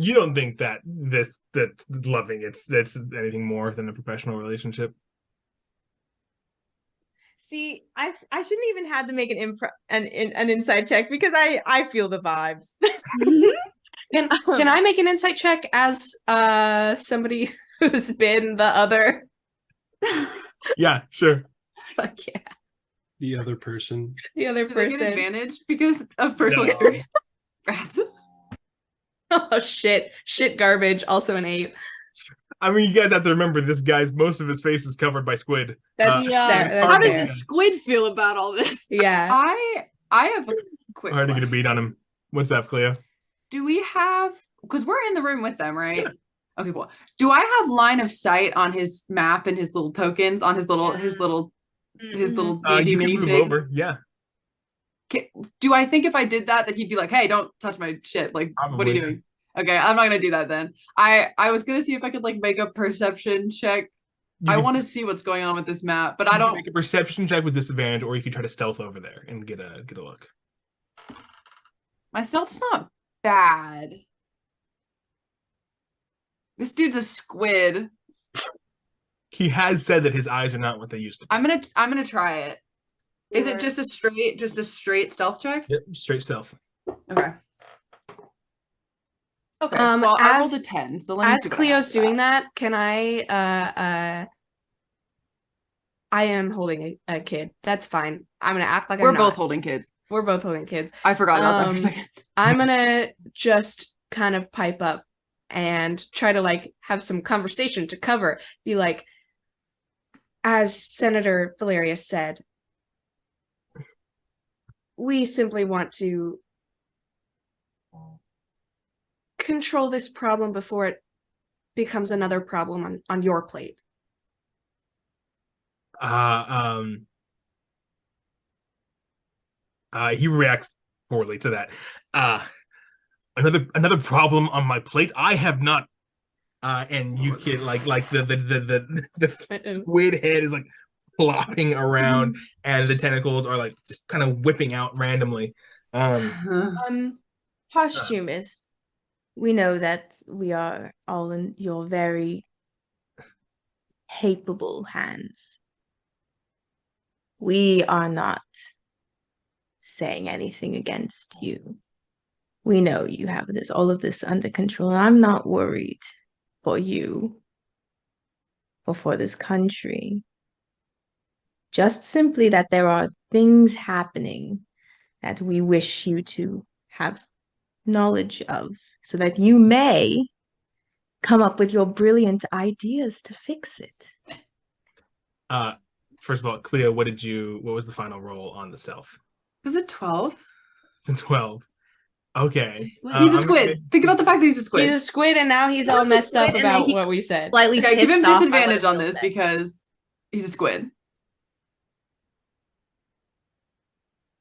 You don't think that loving it's anything more than a professional relationship? See, I shouldn't even have to make an insight check because I feel the vibes. Can I make an insight check as somebody who's been the other? Yeah, sure. Fuck yeah, The other person. the other Do they get person. advantage because of personal No. experience? Rats. Oh shit, garbage. Also an 8. I mean, you guys have to remember this guy's most of his face is covered by squid. That's Yeah. fair. it's That's hard How to- does the squid feel about all this? Yeah. I have a quick Hard to get a question. beat on him. What's up, Clio? Do we have, because we're in the room with them, right? Okay, cool. Do I have line of sight on his map and his little tokens on his little D&D You can move minifigs? over. Yeah, Do I think if I did that he'd be like, hey, don't touch my shit, like what are Probably. you doing? Okay, I'm not gonna do that then. I was gonna see if I could like make a perception check. I want to see what's going on with this map, but I don't. make a perception check with disadvantage, or you can try to stealth over there and get a look. My stealth's not bad. This dude's a squid. He has said that his eyes are not what they used to be. I'm gonna try it. Is it Sure. just a straight stealth check? Yep, straight stealth. Okay. Okay. Um, Well, I rolled a as- 10, so let me As see what Cleo's happens. doing that, can I am holding a kid. That's fine. I'm gonna act like We're I'm both not. holding kids. We're both holding kids. I forgot about that for a Um, second. I'm gonna just kind of pipe up and try to like have some conversation to cover. Be like, as Senator Valerius said, we simply want to control this problem before it becomes another problem on your plate. He reacts poorly to that. Another problem on my plate. I have not. And you can like the squid head is like flopping around, and the tentacles are like just kind of whipping out randomly. Posthumous, we know that we are all in your very capable hands. We are not saying anything against you. We know you have all of this under control. I'm not worried for you or for this country. Just simply that there are things happening that we wish you to have knowledge of so that you may come up with your brilliant ideas to fix it. First of all, Clio, what was the final roll on the stealth? Was it 12? It's a 12. Okay. He's a squid. Think about the fact that he's a squid. He's a squid, and now he's all messed up squid, and then about he- what we said. Slightly Okay, give him pissed off by what disadvantage on Aemil this said. because he's a squid.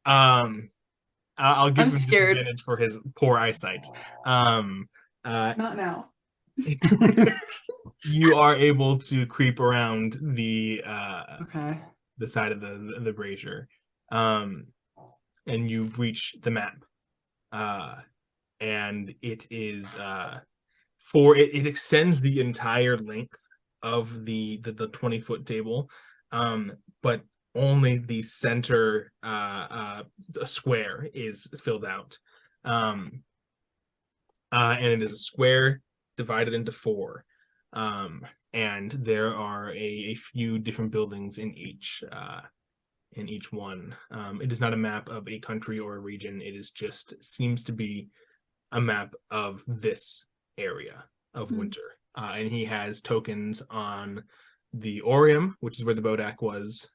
I'll give I'm him scared. disadvantage for his poor eyesight. Not now. You are able to creep around the Okay. the side of the brazier, and you reach the map, and it is it extends the entire length of the 20-foot table, but only the center square is filled out. And it is a square divided into 4. And there are a few different buildings in each one. It is not a map of a country or a region. It is just seems to be a map of this area of winter. And he has tokens on the Orium, which is where the Bodak was,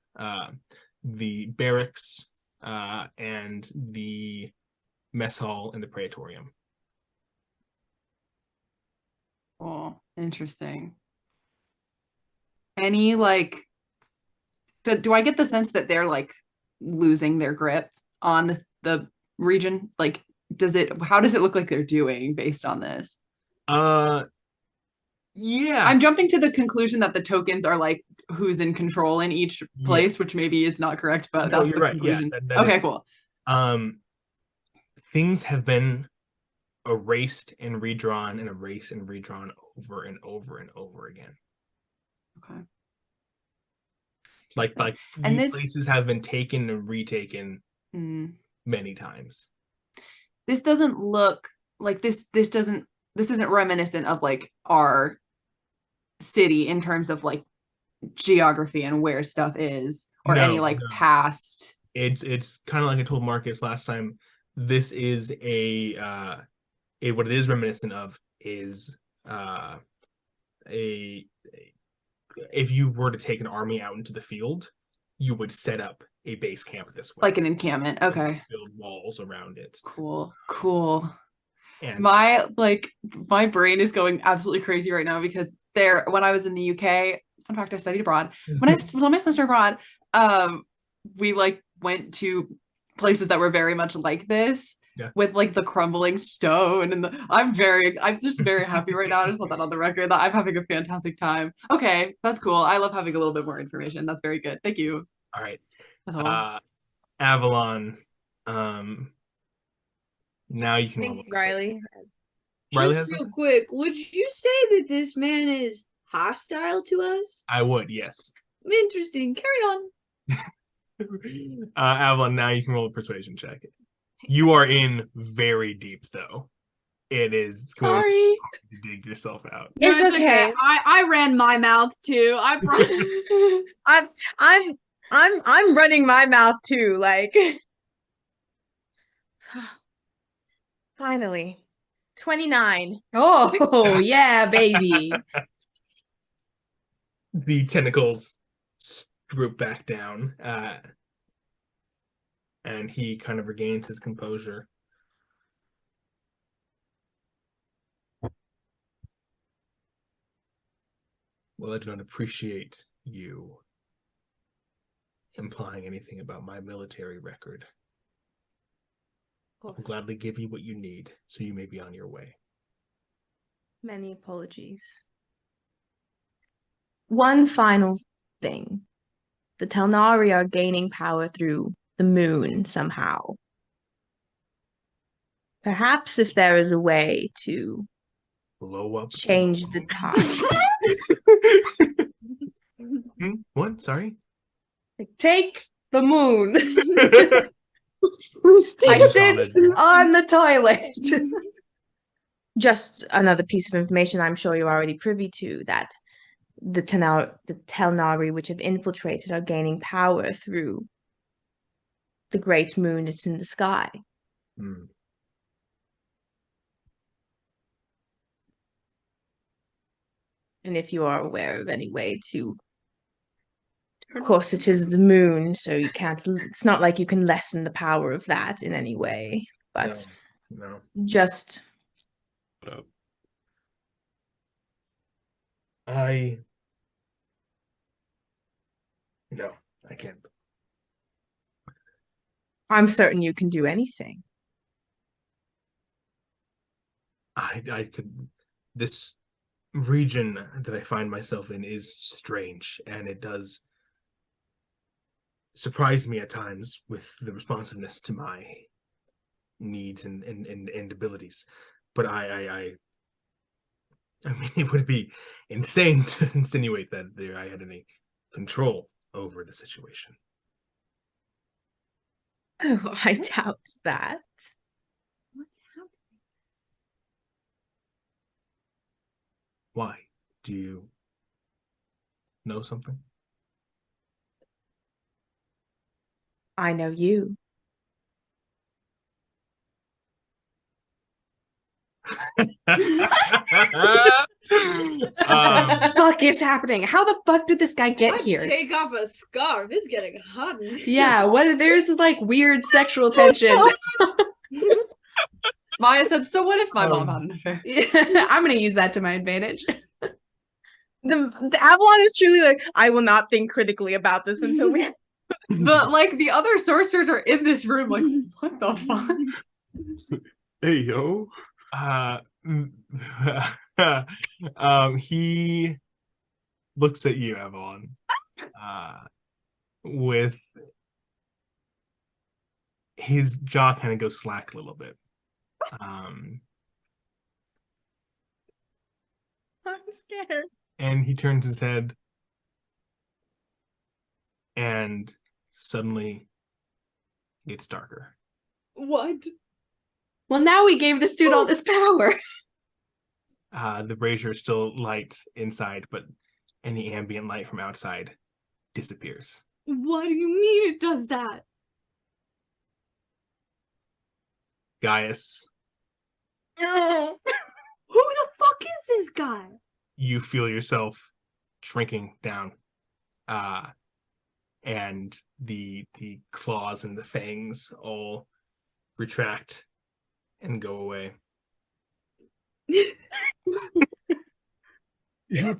the barracks, and the mess hall and the praetorium. Oh, interesting. Any like, do I get the sense that they're like losing their grip on the region? Like, how does it look like they're doing based on this? Yeah. I'm jumping to the conclusion that the tokens are like who's in control in each place, which maybe is not correct, but that's the conclusion. Yeah, that okay, is, cool. Things have been erased and redrawn and erased and redrawn over and over and over again. Okay. Like and these this places have been taken and retaken many times. This doesn't look like this isn't reminiscent of like our city in terms of like geography and where stuff is, or any past. It's kind of like I told Marcus last time. This is what it is reminiscent of is if you were to take an army out into the field, you would set up a base camp this way, like an encampment. Okay, build walls around it. Cool. And my brain is going absolutely crazy right now because when I was in the UK, fun fact, I studied abroad. When I was on my semester abroad, we like went to places that were very much like this. Yeah. With like the crumbling stone and I'm just very happy right now. I just put that on the record that I'm having a fantastic time. Okay, that's cool. I love having a little bit more information. That's very good. Thank you. All right. Avalon. Now you can roll. Riley. Just real quick, would you say that this man is hostile to us? I would, yes. Interesting. Carry on. Avalon, now you can roll a persuasion check. You are in very deep, though. It is going to dig yourself out. It's okay. I ran my mouth too. I'm running my mouth too. Like, finally, 29. Oh yeah, baby. The tentacles droop back down. And he kind of regains his composure. Well, I do not appreciate you implying anything about my military record. I'll gladly give you what you need, so you may be on your way. Many apologies. One final thing. The Telnari are gaining power through the moon somehow. Perhaps if there is a way to blow up, change the tide. What? Sorry? Take the moon. I sit on the toilet. Just another piece of information I'm sure you're already privy to, that the Telnari, which have infiltrated, are gaining power through the great moon that's in the sky. Hmm. And if you are aware of any way to, of course it is the moon, so you can't, it's not like you can lessen the power of that in any way, but no. Just no, I can't. I'm certain you can do anything. I could. This region that I find myself in is strange, and it does surprise me at times with the responsiveness to my needs and abilities. But I mean, it would be insane to insinuate that I had any control over the situation. Oh, I doubt that. What's happening? Why? Do you know something? I know you. Fuck is happening? How the fuck did this guy get here? Take off a scarf. It's getting hot in here. Yeah, what? There's like weird sexual tension. Maya said, so what if my mom had an affair? I'm gonna use that to my advantage. The Avalon is truly like, I will not think critically about this until we. The other sorcerers are in this room, like, what the fuck? Hey, yo. He looks at you, Avalon, with his jaw kind of goes slack a little bit. I'm scared. And he turns his head, and suddenly it gets darker. What? Well, now we gave this dude all this power. The brazier is still light inside, but any ambient light from outside disappears. What do you mean it does that? Gaius, Who the fuck is this guy? you feel yourself shrinking down. And the claws and the fangs all retract and go away. You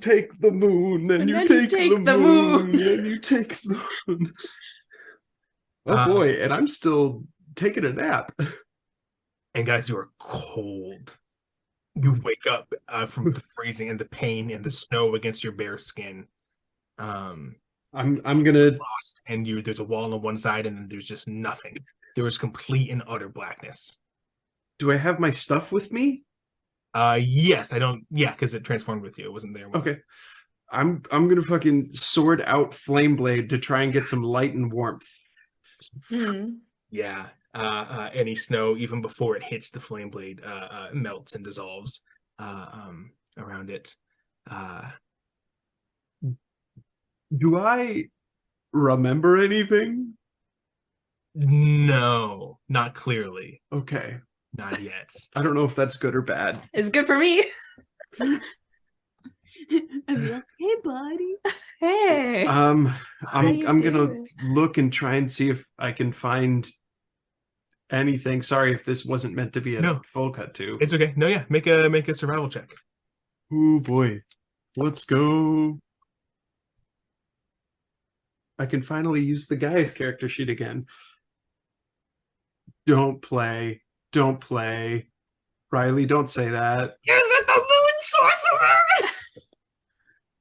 take the moon, and you take the moon, and you take the moon. Oh boy, and I'm still taking a nap. And guys, you are cold. You wake up from the freezing and the pain and the snow against your bare skin. I'm gonna Lost, and there's a wall on one side, and then there's just nothing. There is complete and utter blackness. Do I have my stuff with me? Yes, I don't. Yeah, because it transformed with you. It wasn't there. Okay. I'm gonna fucking sword out Flameblade to try and get some light and warmth. Yeah. Any snow, even before it hits the flame blade, melts and dissolves around it. Do I remember anything? No, not clearly. Okay. Not yet. I don't know if that's good or bad. It's good for me. I'm like, hey, buddy. Hey. I'm you gonna doing? look and try and see if I can find anything. Sorry if this wasn't meant to be a full cut too. It's okay. No, yeah. Make a survival check. Oh boy. Let's go. I can finally use the Gaius character sheet again. Don't play. Don't play. Riley, don't say that. Is it the moon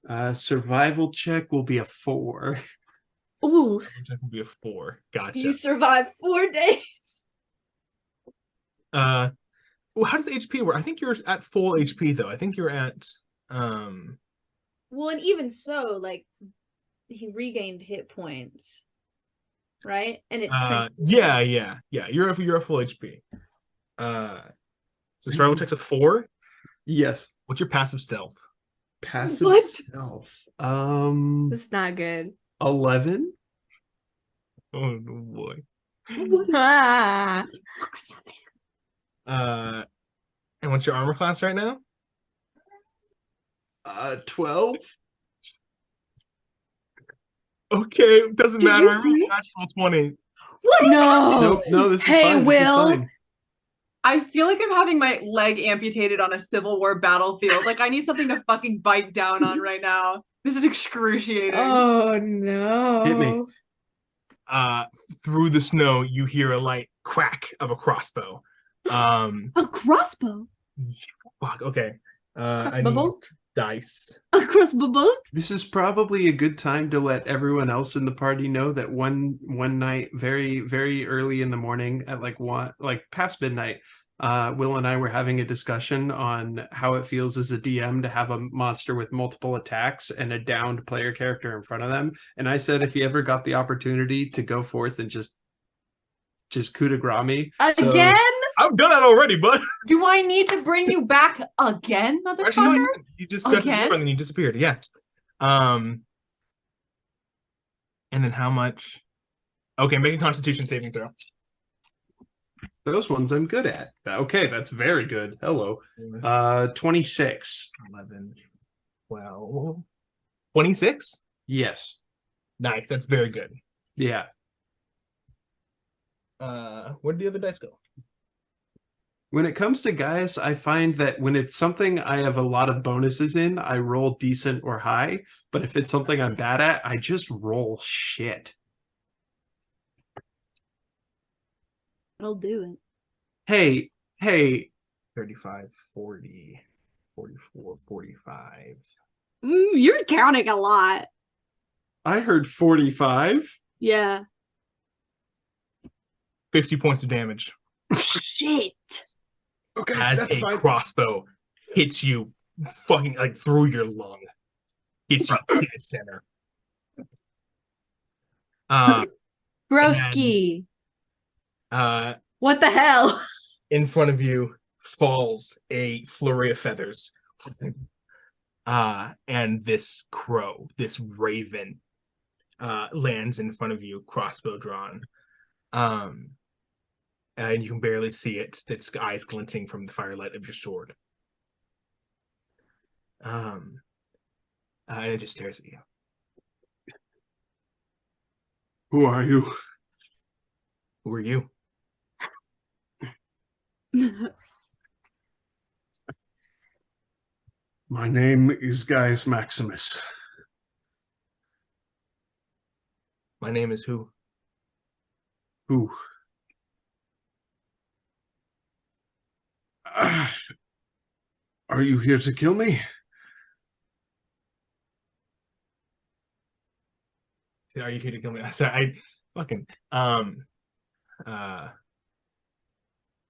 sorcerer? Survival check will be a 4. Ooh. Check will be a 4. Gotcha. You survived 4 days. Well, how does HP work? I think you're at full HP though. I think you're at Well, and even so, like, he regained hit points, right? And it yeah. You're a full HP. So survival check's a 4. Yes. What's your passive stealth? Passive What? stealth. This is not good. 11. Oh boy. Ah. And what's your armor class right now? 12. Okay, doesn't Did matter. you I really natural 20. No. No, this is Hey, fine. Will. This is fine. I feel like I'm having my leg amputated on a Civil War battlefield. Like, I need something to fucking bite down on right now. This is excruciating. Oh no. Hit me. Through the snow, you hear a light crack of a crossbow. A crossbow? Fuck, okay. I Crossbow need bolt? dice. A crossbow? This is probably a good time to let everyone else in the party know that one night, very, very early in the morning, at like past midnight, Will and I were having a discussion on how it feels as a DM to have a monster with multiple attacks and a downed player character in front of them. And I said if he ever got the opportunity to go forth and just coup de grace me. Again? I've done that already, bud. Do I need to bring you back again, motherfucker? Actually, no, you just got to the Again? door and then you disappeared. Yeah. And then how much? Okay, make a Constitution saving throw. Those ones I'm good at. Okay, that's very good. Hello. 26. 11, 12, 26? Yes. Nice. That's very good. Yeah. Where did the other dice go? When it comes to Gaius, I find that when it's something I have a lot of bonuses in, I roll decent or high. But if it's something I'm bad at, I just roll shit. I'll do it. Hey, 35, 40, 44, 45. You're counting a lot. I heard 45. Yeah. 50 points of damage. Shit. Okay, As that's a fine. crossbow hits you fucking like through your lung. Hits you dead center. Broski. What the hell? In front of you falls a flurry of feathers. And this crow, this raven, lands in front of you, crossbow drawn. And you can barely see it. Its eyes glinting from the firelight of your sword. And it just stares at you. Who are you? Who are you? My name is Gaius Maximus. My name is who? Who? Are you here to kill me? Are you here to kill me? Sorry, I fucking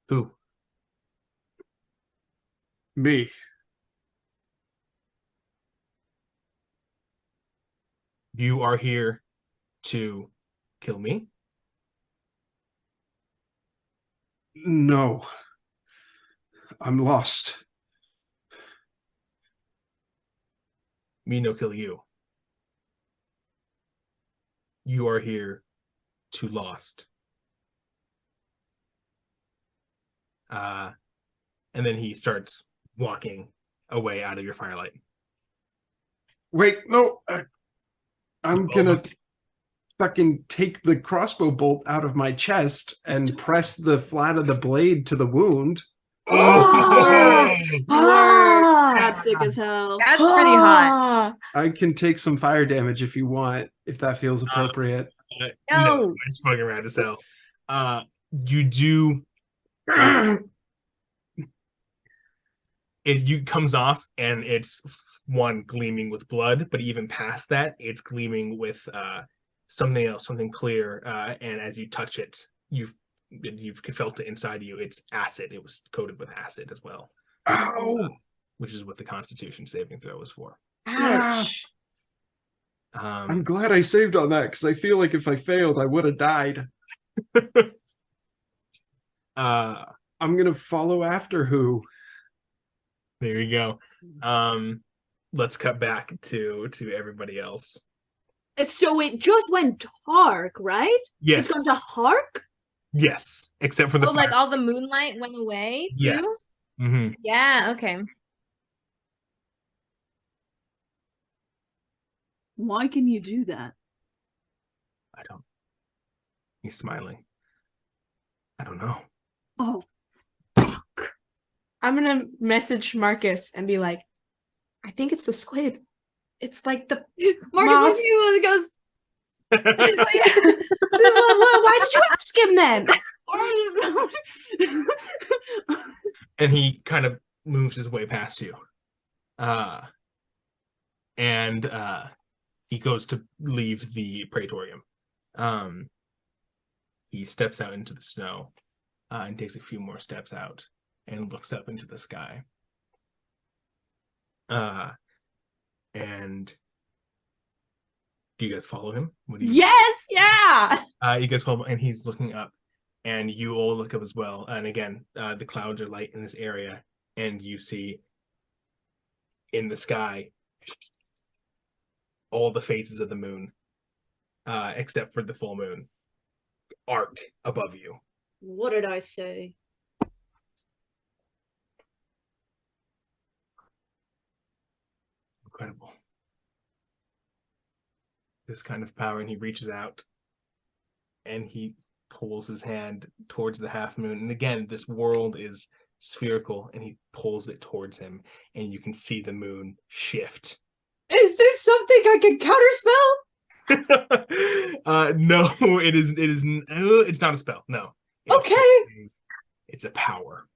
who? Me. You are here to kill me? No. I'm lost. Me no kill you. You are here to lost. And then he starts walking away out of your firelight. Wait, no. I'm gonna fucking take the crossbow bolt out of my chest and press the flat of the blade to the wound. Word. Ah! That's sick as hell. That's pretty hot. I can take some fire damage if you want, if that feels appropriate. No, it's fucking rad as hell. You do. It comes off and it's one gleaming with blood, but even past that, it's gleaming with something else, something clear. And as you touch it, you've felt it inside you. It's acid. It was coated with acid as well. Ow! Which is what the Constitution saving throw was for. Ouch. I'm glad I saved on that because I feel like if I failed, I would have died. I'm gonna follow after who. There you go. Let's cut back to everybody else. So it just went dark, right? Yes. It's gone to dark? Yes. Except for the Oh, like fire. all the moonlight went away too? Yes. Mm-hmm. Yeah, okay. Why can you do that? I don't. He's smiling. I don't know. Oh, I'm gonna message Marcus and be like, I think it's the squid. It's like the Marcus moth. looks at you and goes, Why did you ask him then? And he kind of moves his way past you. And he goes to leave the praetorium. He steps out into the snow and takes a few more steps out. and looks up into the sky. And do you guys follow him? What do you Yes, yeah. You guys follow him, and he's looking up, and you all look up as well. And again, the clouds are light in this area, and you see in the sky all the phases of the moon, except for the full moon, arc above you. What did I say? Incredible. This kind of power, and he reaches out and he pulls his hand towards the half moon. And again, this world is spherical, and he pulls it towards him, and you can see the moon shift. Is this something I can counterspell? No, it's not a spell. No. It's a power.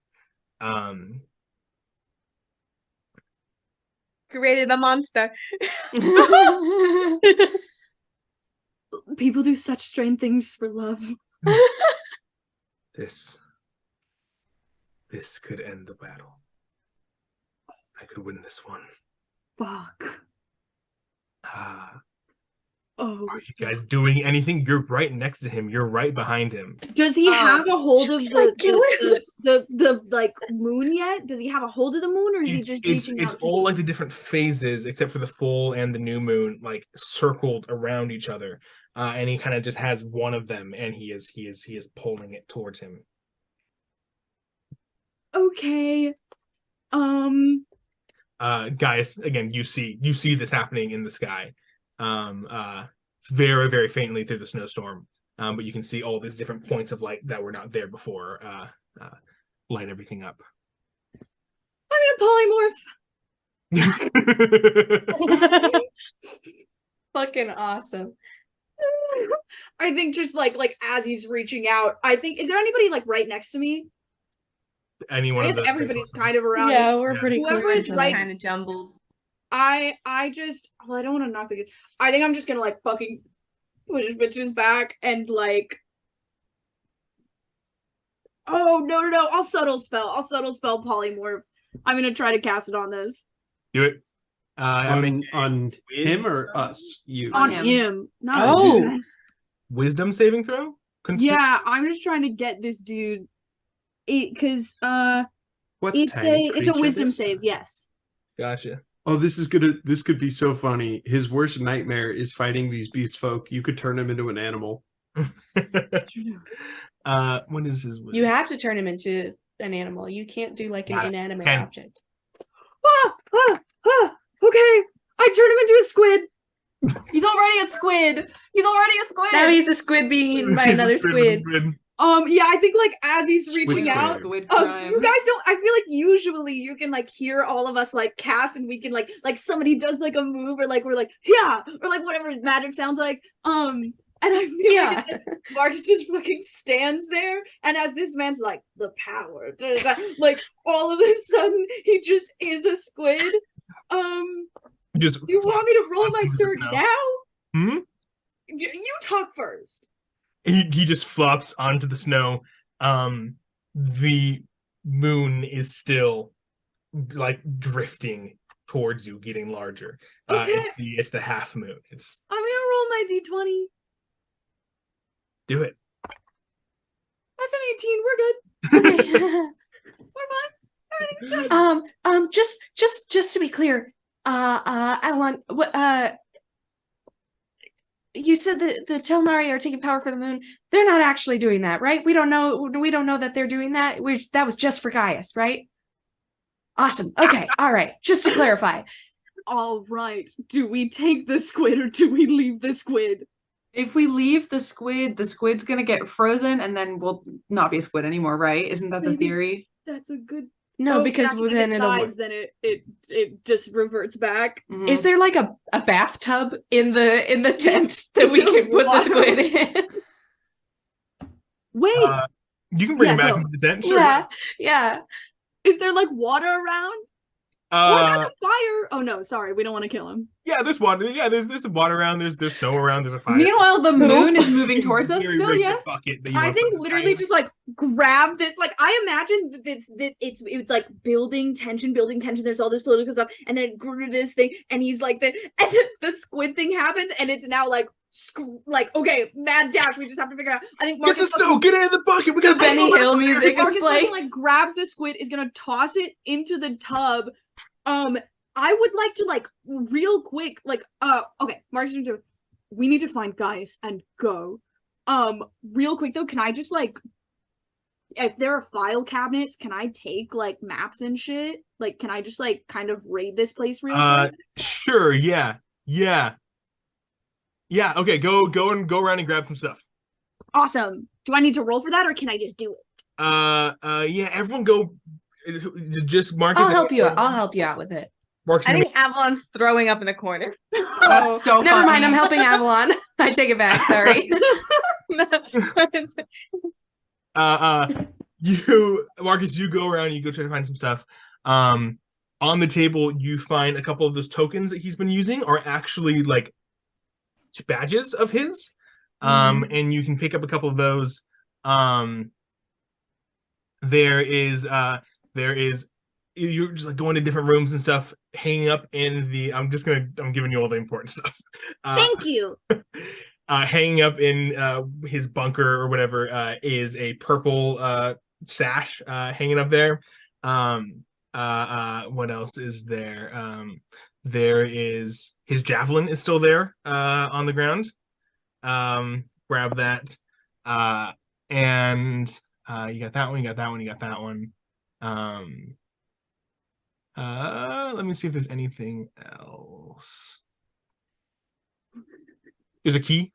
Created a monster. People do such strange things for love. This could end the battle. I could win this one. Fuck. Are you guys doing anything? You're right next to him. You're right behind him. Does he have a hold of the like moon yet? Does he have a hold of the moon, or is he just reaching out? It's all like the different phases, except for the full and the new moon, like circled around each other. And he kind of just has one of them, and he is pulling it towards him. Okay. Gaius, again, you see this happening in the sky. Very, very faintly through the snowstorm. But you can see all these different points of light that were not there before, light everything up. I'm gonna polymorph. Fucking awesome. I think just like as he's reaching out, I think, is there anybody like right next to me? Anyone? I guess everybody's kind of around. Yeah, we're pretty Whoever close. is right, kind of jumbled. I just, well, I don't want to knock the. I think I'm just gonna like fucking push bitches back and like. Oh no! I'll subtle spell polymorph. I'm gonna try to cast it on this. Do it. On him or us? You. On him. Not on you guys. Wisdom saving throw? Yeah, I'm just trying to get this dude. Because What it's type a wisdom save. Yes. Gotcha. Oh, this could be so funny. His worst nightmare is fighting these beast folk. You could turn him into an animal. What is his wisdom? You have to turn him into an animal. You can't do like an inanimate 10. object. Okay. I turned him into a squid. He's already a squid. Now he's a squid being eaten by another squid. Yeah, I think like as he's reaching out, Squid you crime. guys don't. I feel like usually you can like hear all of us like cast, and we can like somebody does like a move, or like we're like yeah, or like whatever magic sounds like. And I feel like Marcus just fucking stands there, and as this man's like the power, like all of a sudden he just is a squid. Just you want me to roll my surge now? Hmm? You talk first. He just flops onto the snow. The moon is still like drifting towards you, getting larger. Okay. It's the half moon. I'm gonna roll my d20. Do it. That's an 18. We're good. We're fine. Everything's good. Just to be clear, Avalon, you said that the Telnari are taking power for the moon. They're not actually doing that, right? We don't know that they're doing that. That was just for Gaius, right? Awesome. Okay. All right. Just to clarify. All right. Do we take the squid or do we leave the squid? If we leave the squid's gonna get frozen, and then we'll not be a squid anymore, right? Isn't that the Maybe. theory? That's a good. No, because if then it it'll. dies, then it just reverts back. Mhm. Is there like a bathtub in the tent that we can put the squid in? Wait, You can bring him back no. into the tent. Sure. Yeah. is there like water around? there's a fire. Oh no, sorry, we don't want to kill him. Yeah, there's water. Yeah, there's some water around. There's snow around. There's a fire. Meanwhile, the moon is moving towards us Very still, rigged yes? bucket that you I wanna put think this guy literally in. just like grab this. Like I imagine that it's like building tension. There's all this political stuff, and then it grew to this thing, and he's like and then the squid thing happens, and it's now like okay, mad dash. We just have to figure it out. I think Get Marcus the snow. Get it in the bucket. We got Benny Hill music is Marcus playing. like grabs the squid, is gonna toss it into the tub. I would like to like real quick, like okay, Marcus, we need to find Gaius and go. Real quick though, can I just like, if there are file cabinets, can I take like maps and shit? Like, can I just like kind of raid this place real quick? Sure. Yeah. Okay. Go around and grab some stuff. Awesome. Do I need to roll for that, or can I just do it? Yeah. Everyone go. Just Marcus. I'll help you out. I'll help you out with it. Marcus. I think Avalon's throwing up in the corner. That's so Never funny. mind, I'm helping Avalon. I take it back, sorry. You, Marcus, you go around. You go try to find some stuff. On the table, you find a couple of those tokens that he's been using are actually like badges of his. And you can pick up a couple of those. There is you're just like going to different rooms and stuff, hanging up in the. I'm giving you all the important stuff. Thank you. Hanging up in his bunker or whatever is a purple sash hanging up there. What else is there? There is his javelin is still there on the ground. Grab that. And you got that one, you got that one, you got that one. Let me see if there's anything else. There's a key.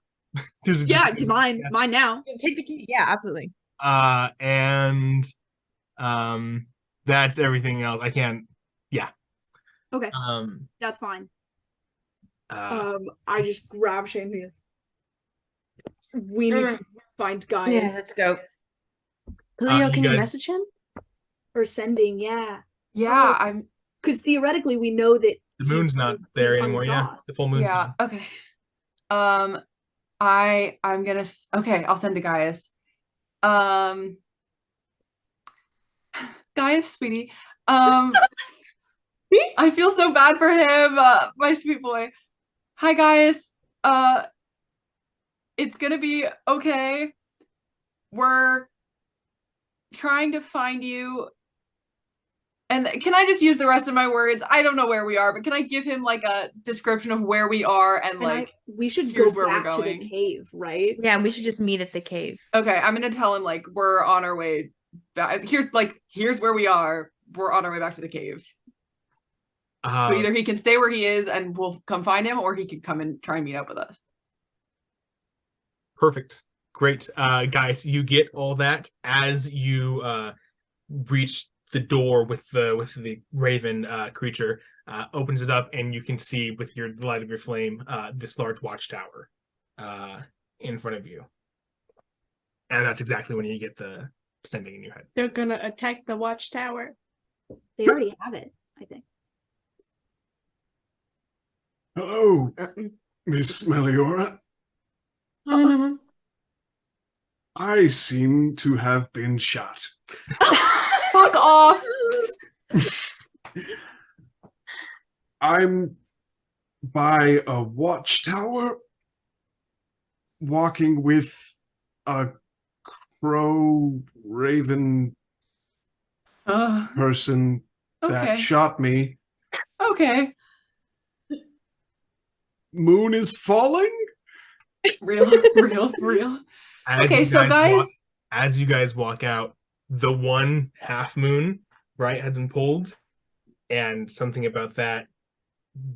There's mine now. Take the key. Yeah, absolutely. And that's everything else. I can't. Yeah. Okay. That's fine. I just grab Shane. We need to find Gaius. Yeah, let's go. Clio, can you guys- message him? Or sending, yeah. Yeah, I'm. Because theoretically, we know that the moon's not there he's anymore. Yeah, unstopped. the full moon's Yeah. gone. Okay. I'm gonna. Okay, I'll send to Gaius. Gaius, sweetie. I feel so bad for him, my sweet boy. Hi, Gaius. It's gonna be okay. We're trying to find you. And can I just use the rest of my words? I don't know where we are, but can I give him like a description of where we are and like we should here's go where we're back to the going. cave, right? Yeah, we should just meet at the cave. okay, I'm gonna tell him like we're on our way back. Here's where we are. We're on our way back to the cave. So either he can stay where he is and we'll come find him, or he can come and try and meet up with us. Perfect. Great. Guys, you get all that as you reach the door with the raven creature, opens it up, and you can see with the light of your flame this large watchtower in front of you. And that's exactly when you get the sending in your head. They're gonna attack the watchtower. They already have it, I think. Hello, Miss Meliora. I seem to have been shot. Fuck off! I'm by a watchtower, walking with a crow raven person Okay. that shot me. Okay. Moon is falling? Real. As Okay, you so guys, as you guys walk out, the one half moon, right, had been pulled, and something about that,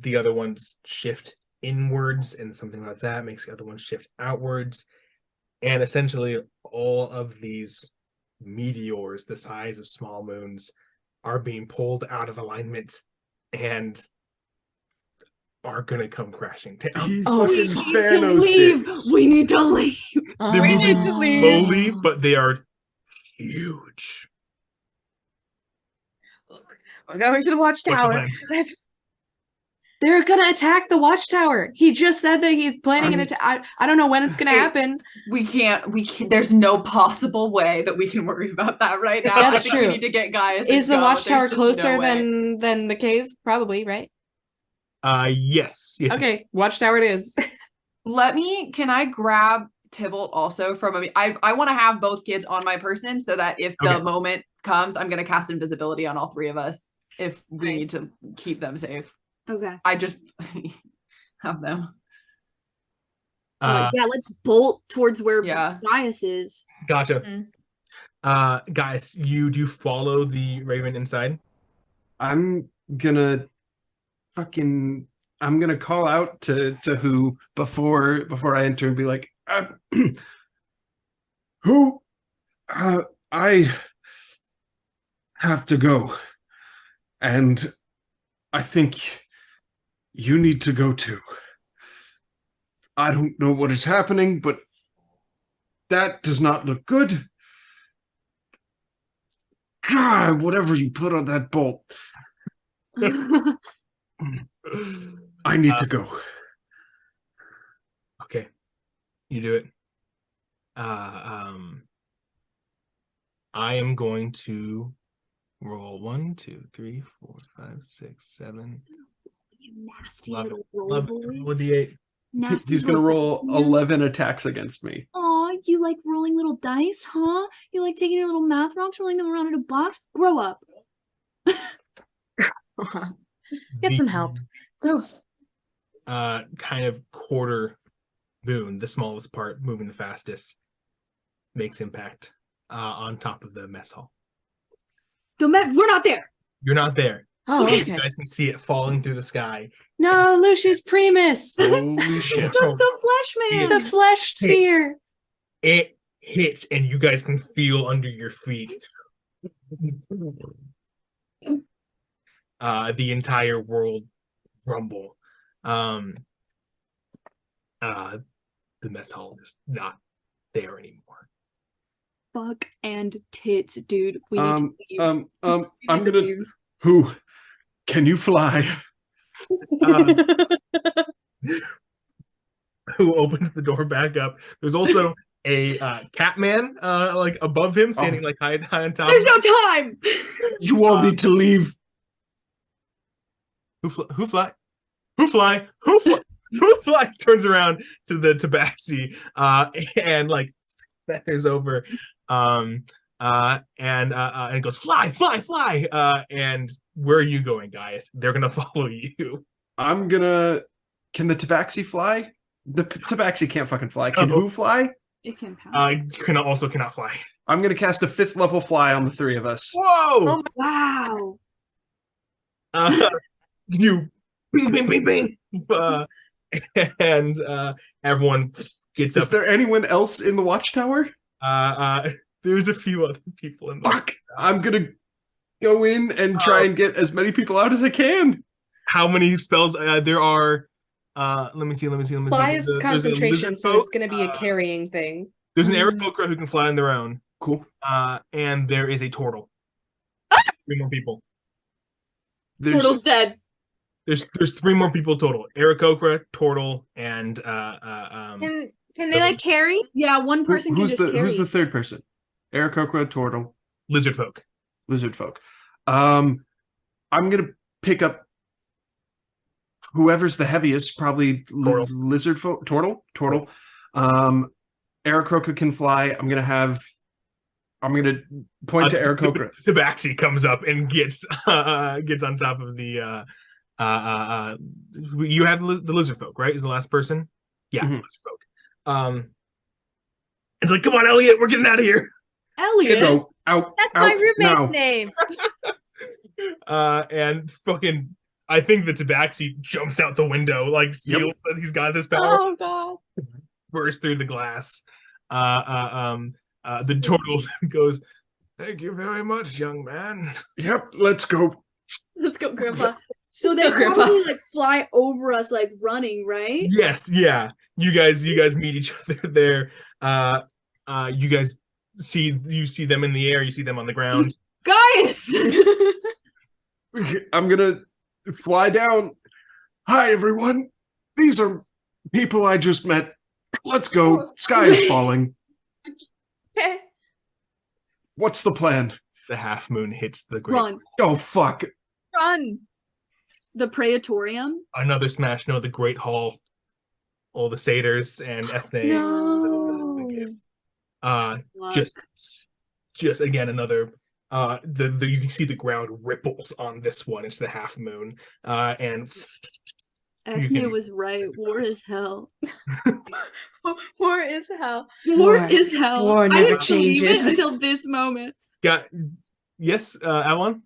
the other ones shift inwards, and something about that makes the other ones shift outwards. And essentially, all of these meteors, the size of small moons, are being pulled out of alignment and are gonna come crashing down. He Oh, fucking we need to Thanos leave. it. We need to leave. They're We moving need to leave. slowly, but they are huge. We're going to the watchtower. plan? They're gonna attack the watchtower. He just said that he's planning an attack. I don't know when it's gonna Hey, happen. We can't. There's no possible way that we can worry about that right now. That's I think true. We need to get Gaius. Is the and go. watchtower There's just closer no way. than the cave? Probably, right? Yes. Okay, watchtower it is. Can I grab Tybalt also from I want to have both kids on my person so that if the Okay. moment comes, I'm gonna cast invisibility on all three of us if we Nice. need to keep them safe. Okay. I just have them. Yeah, let's bolt towards where Yeah. Gaius is. Gotcha. Guys, do you follow the raven inside? I'm gonna call out to who before I enter and be like, who? I have to go, and I think you need to go too. I don't know what is happening, but that does not look good. God, whatever you put on that bolt, I need to go. Okay, you do it. I am going to roll 1, 2, 3, 4, 5, 6, 7, You nasty 11, little roll 11. boy. Roll a d8. Nasty He's gonna little roll boy. 11 attacks against me. Aw, you like rolling little dice, huh? You like taking your little math rocks, rolling them around in a box? Grow up. Get some help. Oh. Kind of quarter moon, the smallest part, moving the fastest, makes impact on top of the mess hall. We're not there. You're not there. Oh, You okay. guys can see it falling through the sky. No, Lucius Primus, Holy shit. The flesh man. the flesh sphere. It hits, and you guys can feel under your feet the entire world rumble. The mess hall is not there anymore. Fuck and tits, dude. We need to leave. I'm We need to gonna. leave. Who? Can you fly? Who opens the door back up? There's also a cat man like above him, standing like high on top. There's no time. You all need to leave. Who fly? Who fly? Who fly? Who fly? Turns around to the tabaxi and like feathers over and it goes fly. And where are you going, guys? They're gonna follow you. I'm gonna. Can the tabaxi fly? The tabaxi can't fucking fly. Can Oh. who fly? It can pass. Cannot fly. I'm gonna cast a 5th level fly on the 3 of us. Whoa! Wow. You bing bing bing bing and everyone gets Is up. there anyone else in the watchtower? There's a few other people in there. Fuck! I'm gonna go in and try and get as many people out as I can. How many spells there are? Let me see. Fly is There's a concentration, lizard so folk. it's going to be a carrying thing. There's an Aarakocra who can fly on their own. Cool. And there is a turtle. 3 more people. Portal's dead. There's 3 more people total. Aarakocra, turtle, and Can they like carry? Yeah, one person can Who's just the carry. Who's the third person? Aarakocra, Tortle, lizard folk. Lizard folk. I'm gonna pick up whoever's the heaviest, probably Tortle. lizard folk. Tortle. Aarakocra can fly. I'm gonna point to Aarakocra. Tabaxi comes up and gets on top of the you have the lizard folk, right? Is the last person? Yeah, Mhm. lizard folk. It's like, come on, Elliot, we're getting out of here. Elliot. No, out. That's out my roommate's now. name. And fucking, I think the Tabaxi jumps out the window, like feels that he's got this power, Oh god. bursts through the glass. The turtle goes, "Thank you very much, young man." Yep, let's go. Let's go, Grandpa. So Let's they go, Grandpa. probably like fly over us, like running, right? Yes, yeah. You guys meet each other there. You guys see them in the air. You see them on the ground. Gaius. I'm gonna fly down. Hi, everyone. These are people I just met. Let's go. Sky is falling. Okay. What's the plan? The half moon hits the great. Run. Oh, fuck. Run. The Praetorium. Another smash. No, the Great Hall. All the satyrs and ethne. No. Luck. Just again another. The you can see the ground ripples on this one. It's the half moon. And Ethne was right. War is hell. War is hell. War is hell. War I never didn't believe changes. it until this moment. got yes, Avalon.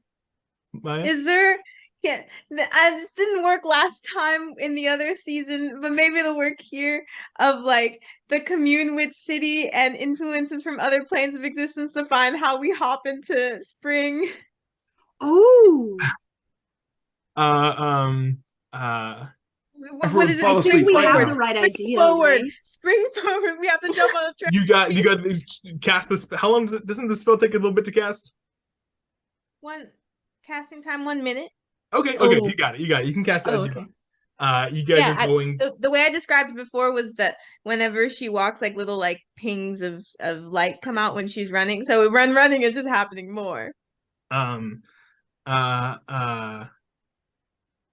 Maya? Is there? Yeah, this didn't work last time in the other season, but maybe it'll work here. Of like the commune with city and influences from other planes of existence to find how we hop into spring. Oh, What Everyone is it? fall Spring asleep we right have now. the right Spring idea, forward. right? Spring forward. We have to jump on the train. you got cast this. How long doesn't the spell take a little bit to cast? One casting time, 1 minute. Okay, Oh. you got it. You can cast it as you okay. want. You guys are going. The way I described it before was that whenever she walks, like little like pings of light come out when she's running. So running is just happening more.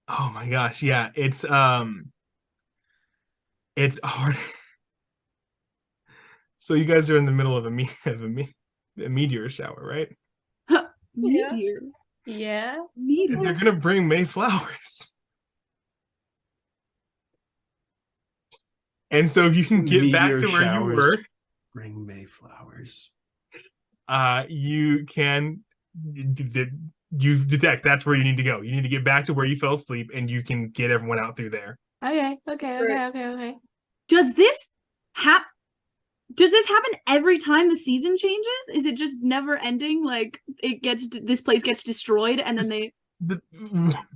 Oh my gosh, yeah, it's hard. So you guys are in the middle of a meteor shower, right? Meteor. Yeah. Meteor. They're gonna bring May flowers, and so you can get back Meteor to where showers. you were. Bring Mayflowers. You can you detect that's where you need to go. You need to get back to where you fell asleep, and you can get everyone out through there. Okay. Does this happen? Does this happen every time the season changes? Is it just never ending? Like this place gets destroyed, and then they.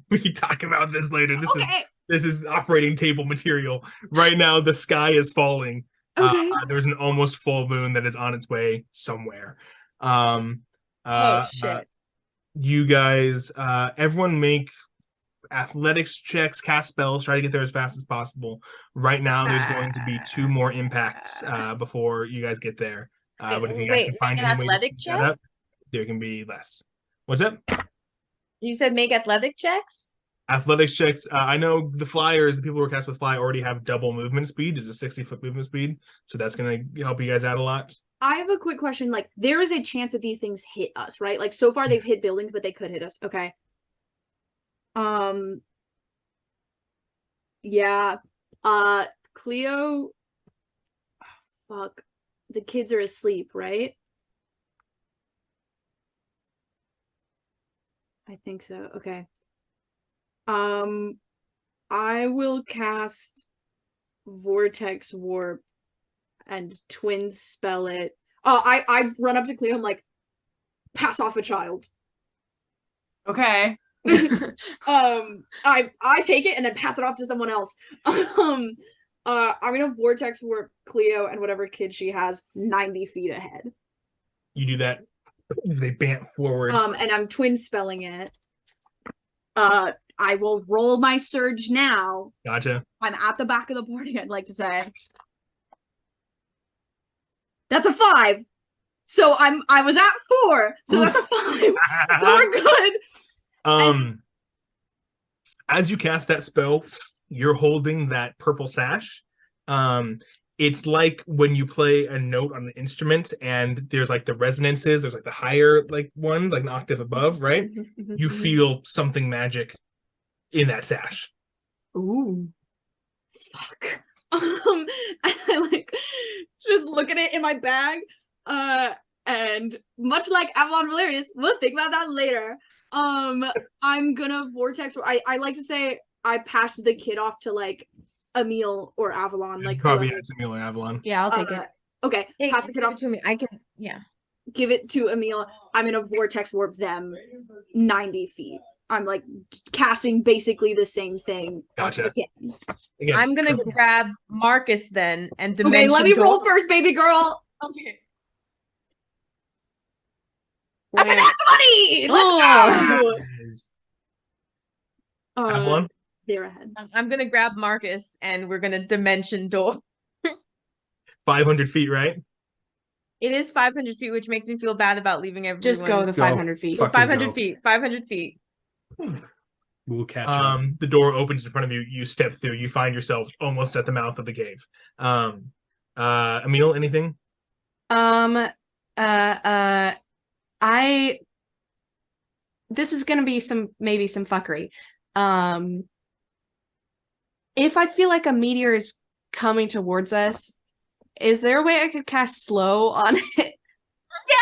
We can talk about this later. Okay. This is operating table material. Right now, the sky is falling. Okay. There's an almost full moon that is on its way somewhere. Shit. You guys, everyone make athletics checks, cast spells, try to get there as fast as possible. Right now, there's going to be 2 more impacts before you guys get there. But if you guys can find an any way to athletic speed that check? up, there can be less. What's that? You said make athletic checks? Athletics checks. I know the flyers, the people who are cast with fly already have double movement speed. Is a 60-foot movement speed, so that's going to help you guys out a lot. I have a quick question. Like, there is a chance that these things hit us, right? Like, so far they've hit buildings, but they could hit us. Okay. Yeah. Clio. Fuck. The kids are asleep, right? I think so. Okay. I will cast Vortex Warp and twin spell it. I run up to Clio. I'm like, pass off a child. Okay. I take it and then pass it off to someone else. I'm gonna Vortex Warp Clio and whatever kid she has 90 feet ahead. You do that. They bant forward. And I'm twin spelling it. I will roll my surge now. Gotcha. I'm at the back of the party, I'd like to say. That's a 5. So I was at 4. So that's a 5. So we're good. As you cast that spell, you're holding that purple sash. It's like when you play a note on an instrument and there's like the resonances, there's like the higher like ones, like an octave above, right? You feel something magic in that sash. Ooh. Fuck. I like just look at it in my bag. And much like Avalon and Valerius, we'll think about that later. I'm gonna vortex. I like to say I passed the kid off to like Aemil or Avalon. Like Probably it's Aemil or Avalon. Yeah, I'll take it. Okay, Hey, pass the kid give off it to me. I can, yeah. Give it to Aemil. I'm gonna vortex warp them 90 feet. I'm like casting basically the same thing. Gotcha. Again. I'm gonna grab Marcus then and Okay, dimension. let me roll door. first, baby girl. Okay. I'm an 20! Let's Oh. go! Avalon? They're ahead. I'm gonna grab Marcus and we're gonna dimension door. 500 feet, right? It is 500 feet, which makes me feel bad about leaving everyone. Just go the Go. 500 feet. Fuck. 500 go. feet. 500 feet. We'll catch up. The door opens in front of you. You step through. You find yourself almost at the mouth of the cave. Aemil, anything? This is gonna be maybe some fuckery. If I feel like a meteor is coming towards us, is there a way I could cast slow on it?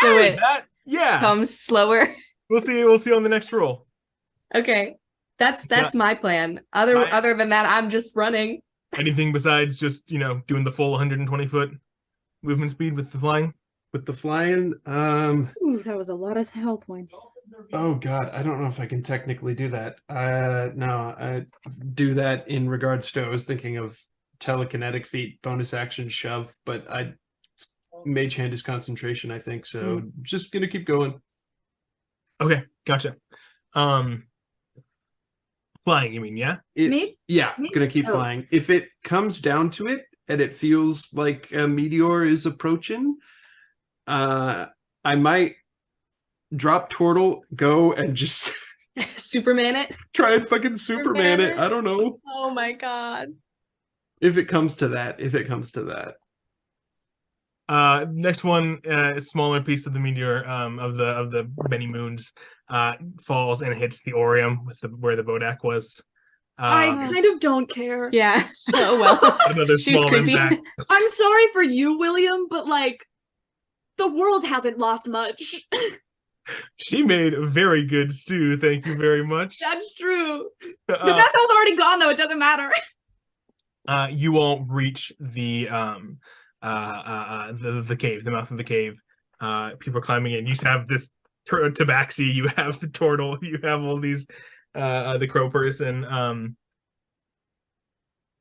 So it Yeah. comes slower. We'll see on the next roll. Okay. That's Yeah. my plan. Nice. Other than that, I'm just running. Anything besides just, doing the full 120-foot movement speed with the flying? With the flying, Ooh, that was a lot of health points. oh god, I don't know if I can technically do that. No, I do that in regards to, I was thinking of telekinetic feat, bonus action shove, but mage hand is concentration, I think, so just gonna keep going. Okay, gotcha. Flying, you mean, yeah? Me? Yeah, Me? gonna keep Oh. flying. If it comes down to it, and it feels like a meteor is approaching, I might drop turtle, go and just Superman it. try and fucking Superman it. I don't know. Oh my god. If it comes to that. Next one, a smaller piece of the meteor, of the many moons, falls and hits the Orium where the Bodak was. I kind of don't care. Yeah. Oh well. Another She was small creepy. impact. I'm sorry for you, William, but like, the world hasn't lost much. She made a very good stew. Thank you very much. That's true. The Uh, vessel's already gone, though. It doesn't matter. you all reach the cave, the mouth of the cave. People are climbing in. You have this tabaxi. You have the turtle. You have all these the crow person.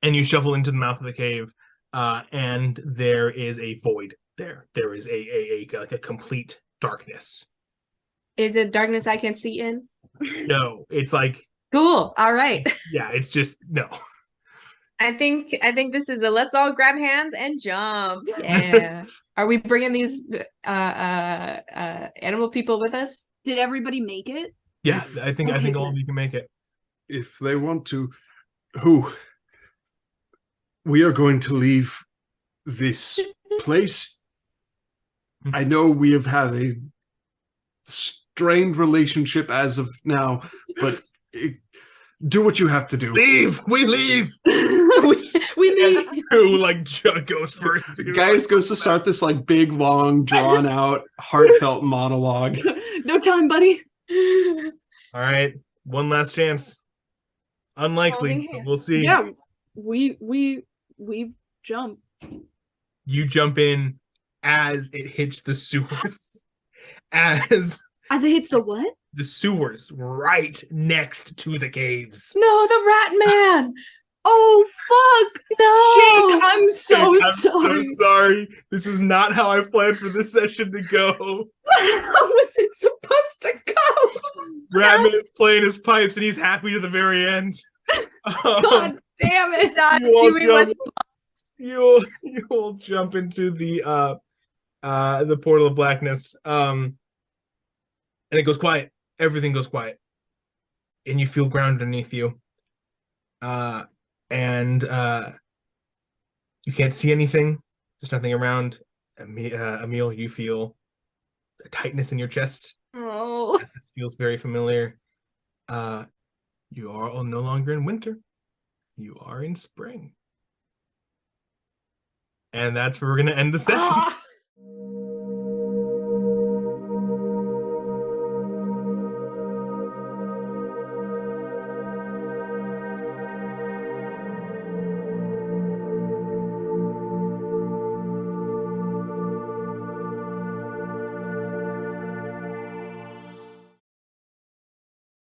And you shuffle into the mouth of the cave. And there is a void there. There is a complete darkness. Is it darkness I can see in? No, it's like, Cool. All right. yeah, it's just no. I think this is a let's all grab hands and jump. Yeah. Are we bringing these animal people with us? Did everybody make it? Yeah, I think Okay, all good. of you can make it. If they want to, we are going to leave this place. I know we have had a strained relationship as of now, but do what you have to do. Leave! We leave! we leave. Who goes first? Gaius goes to start this big, long, drawn out, heartfelt monologue. No time, buddy. All right, one last chance. Unlikely, Holding but hands. we'll see. Yeah, we jump. You jump in as it hits the sewers. As As it hits the what? the sewers right next to the caves. No, the rat man. Oh fuck! No. Jake, I'm so I'm sorry. so sorry. This is not how I planned for this session to go. How was it supposed to go? Ratman is playing his pipes and he's happy to the very end. God damn it! You will jump into the portal of blackness. And it goes quiet. Everything goes quiet. And you feel ground underneath you. And you can't see anything. There's nothing around. Aemil, you feel a tightness in your chest. Oh. This feels very familiar. You are no longer in winter. You are in spring. And that's where we're going to end the session. Ah.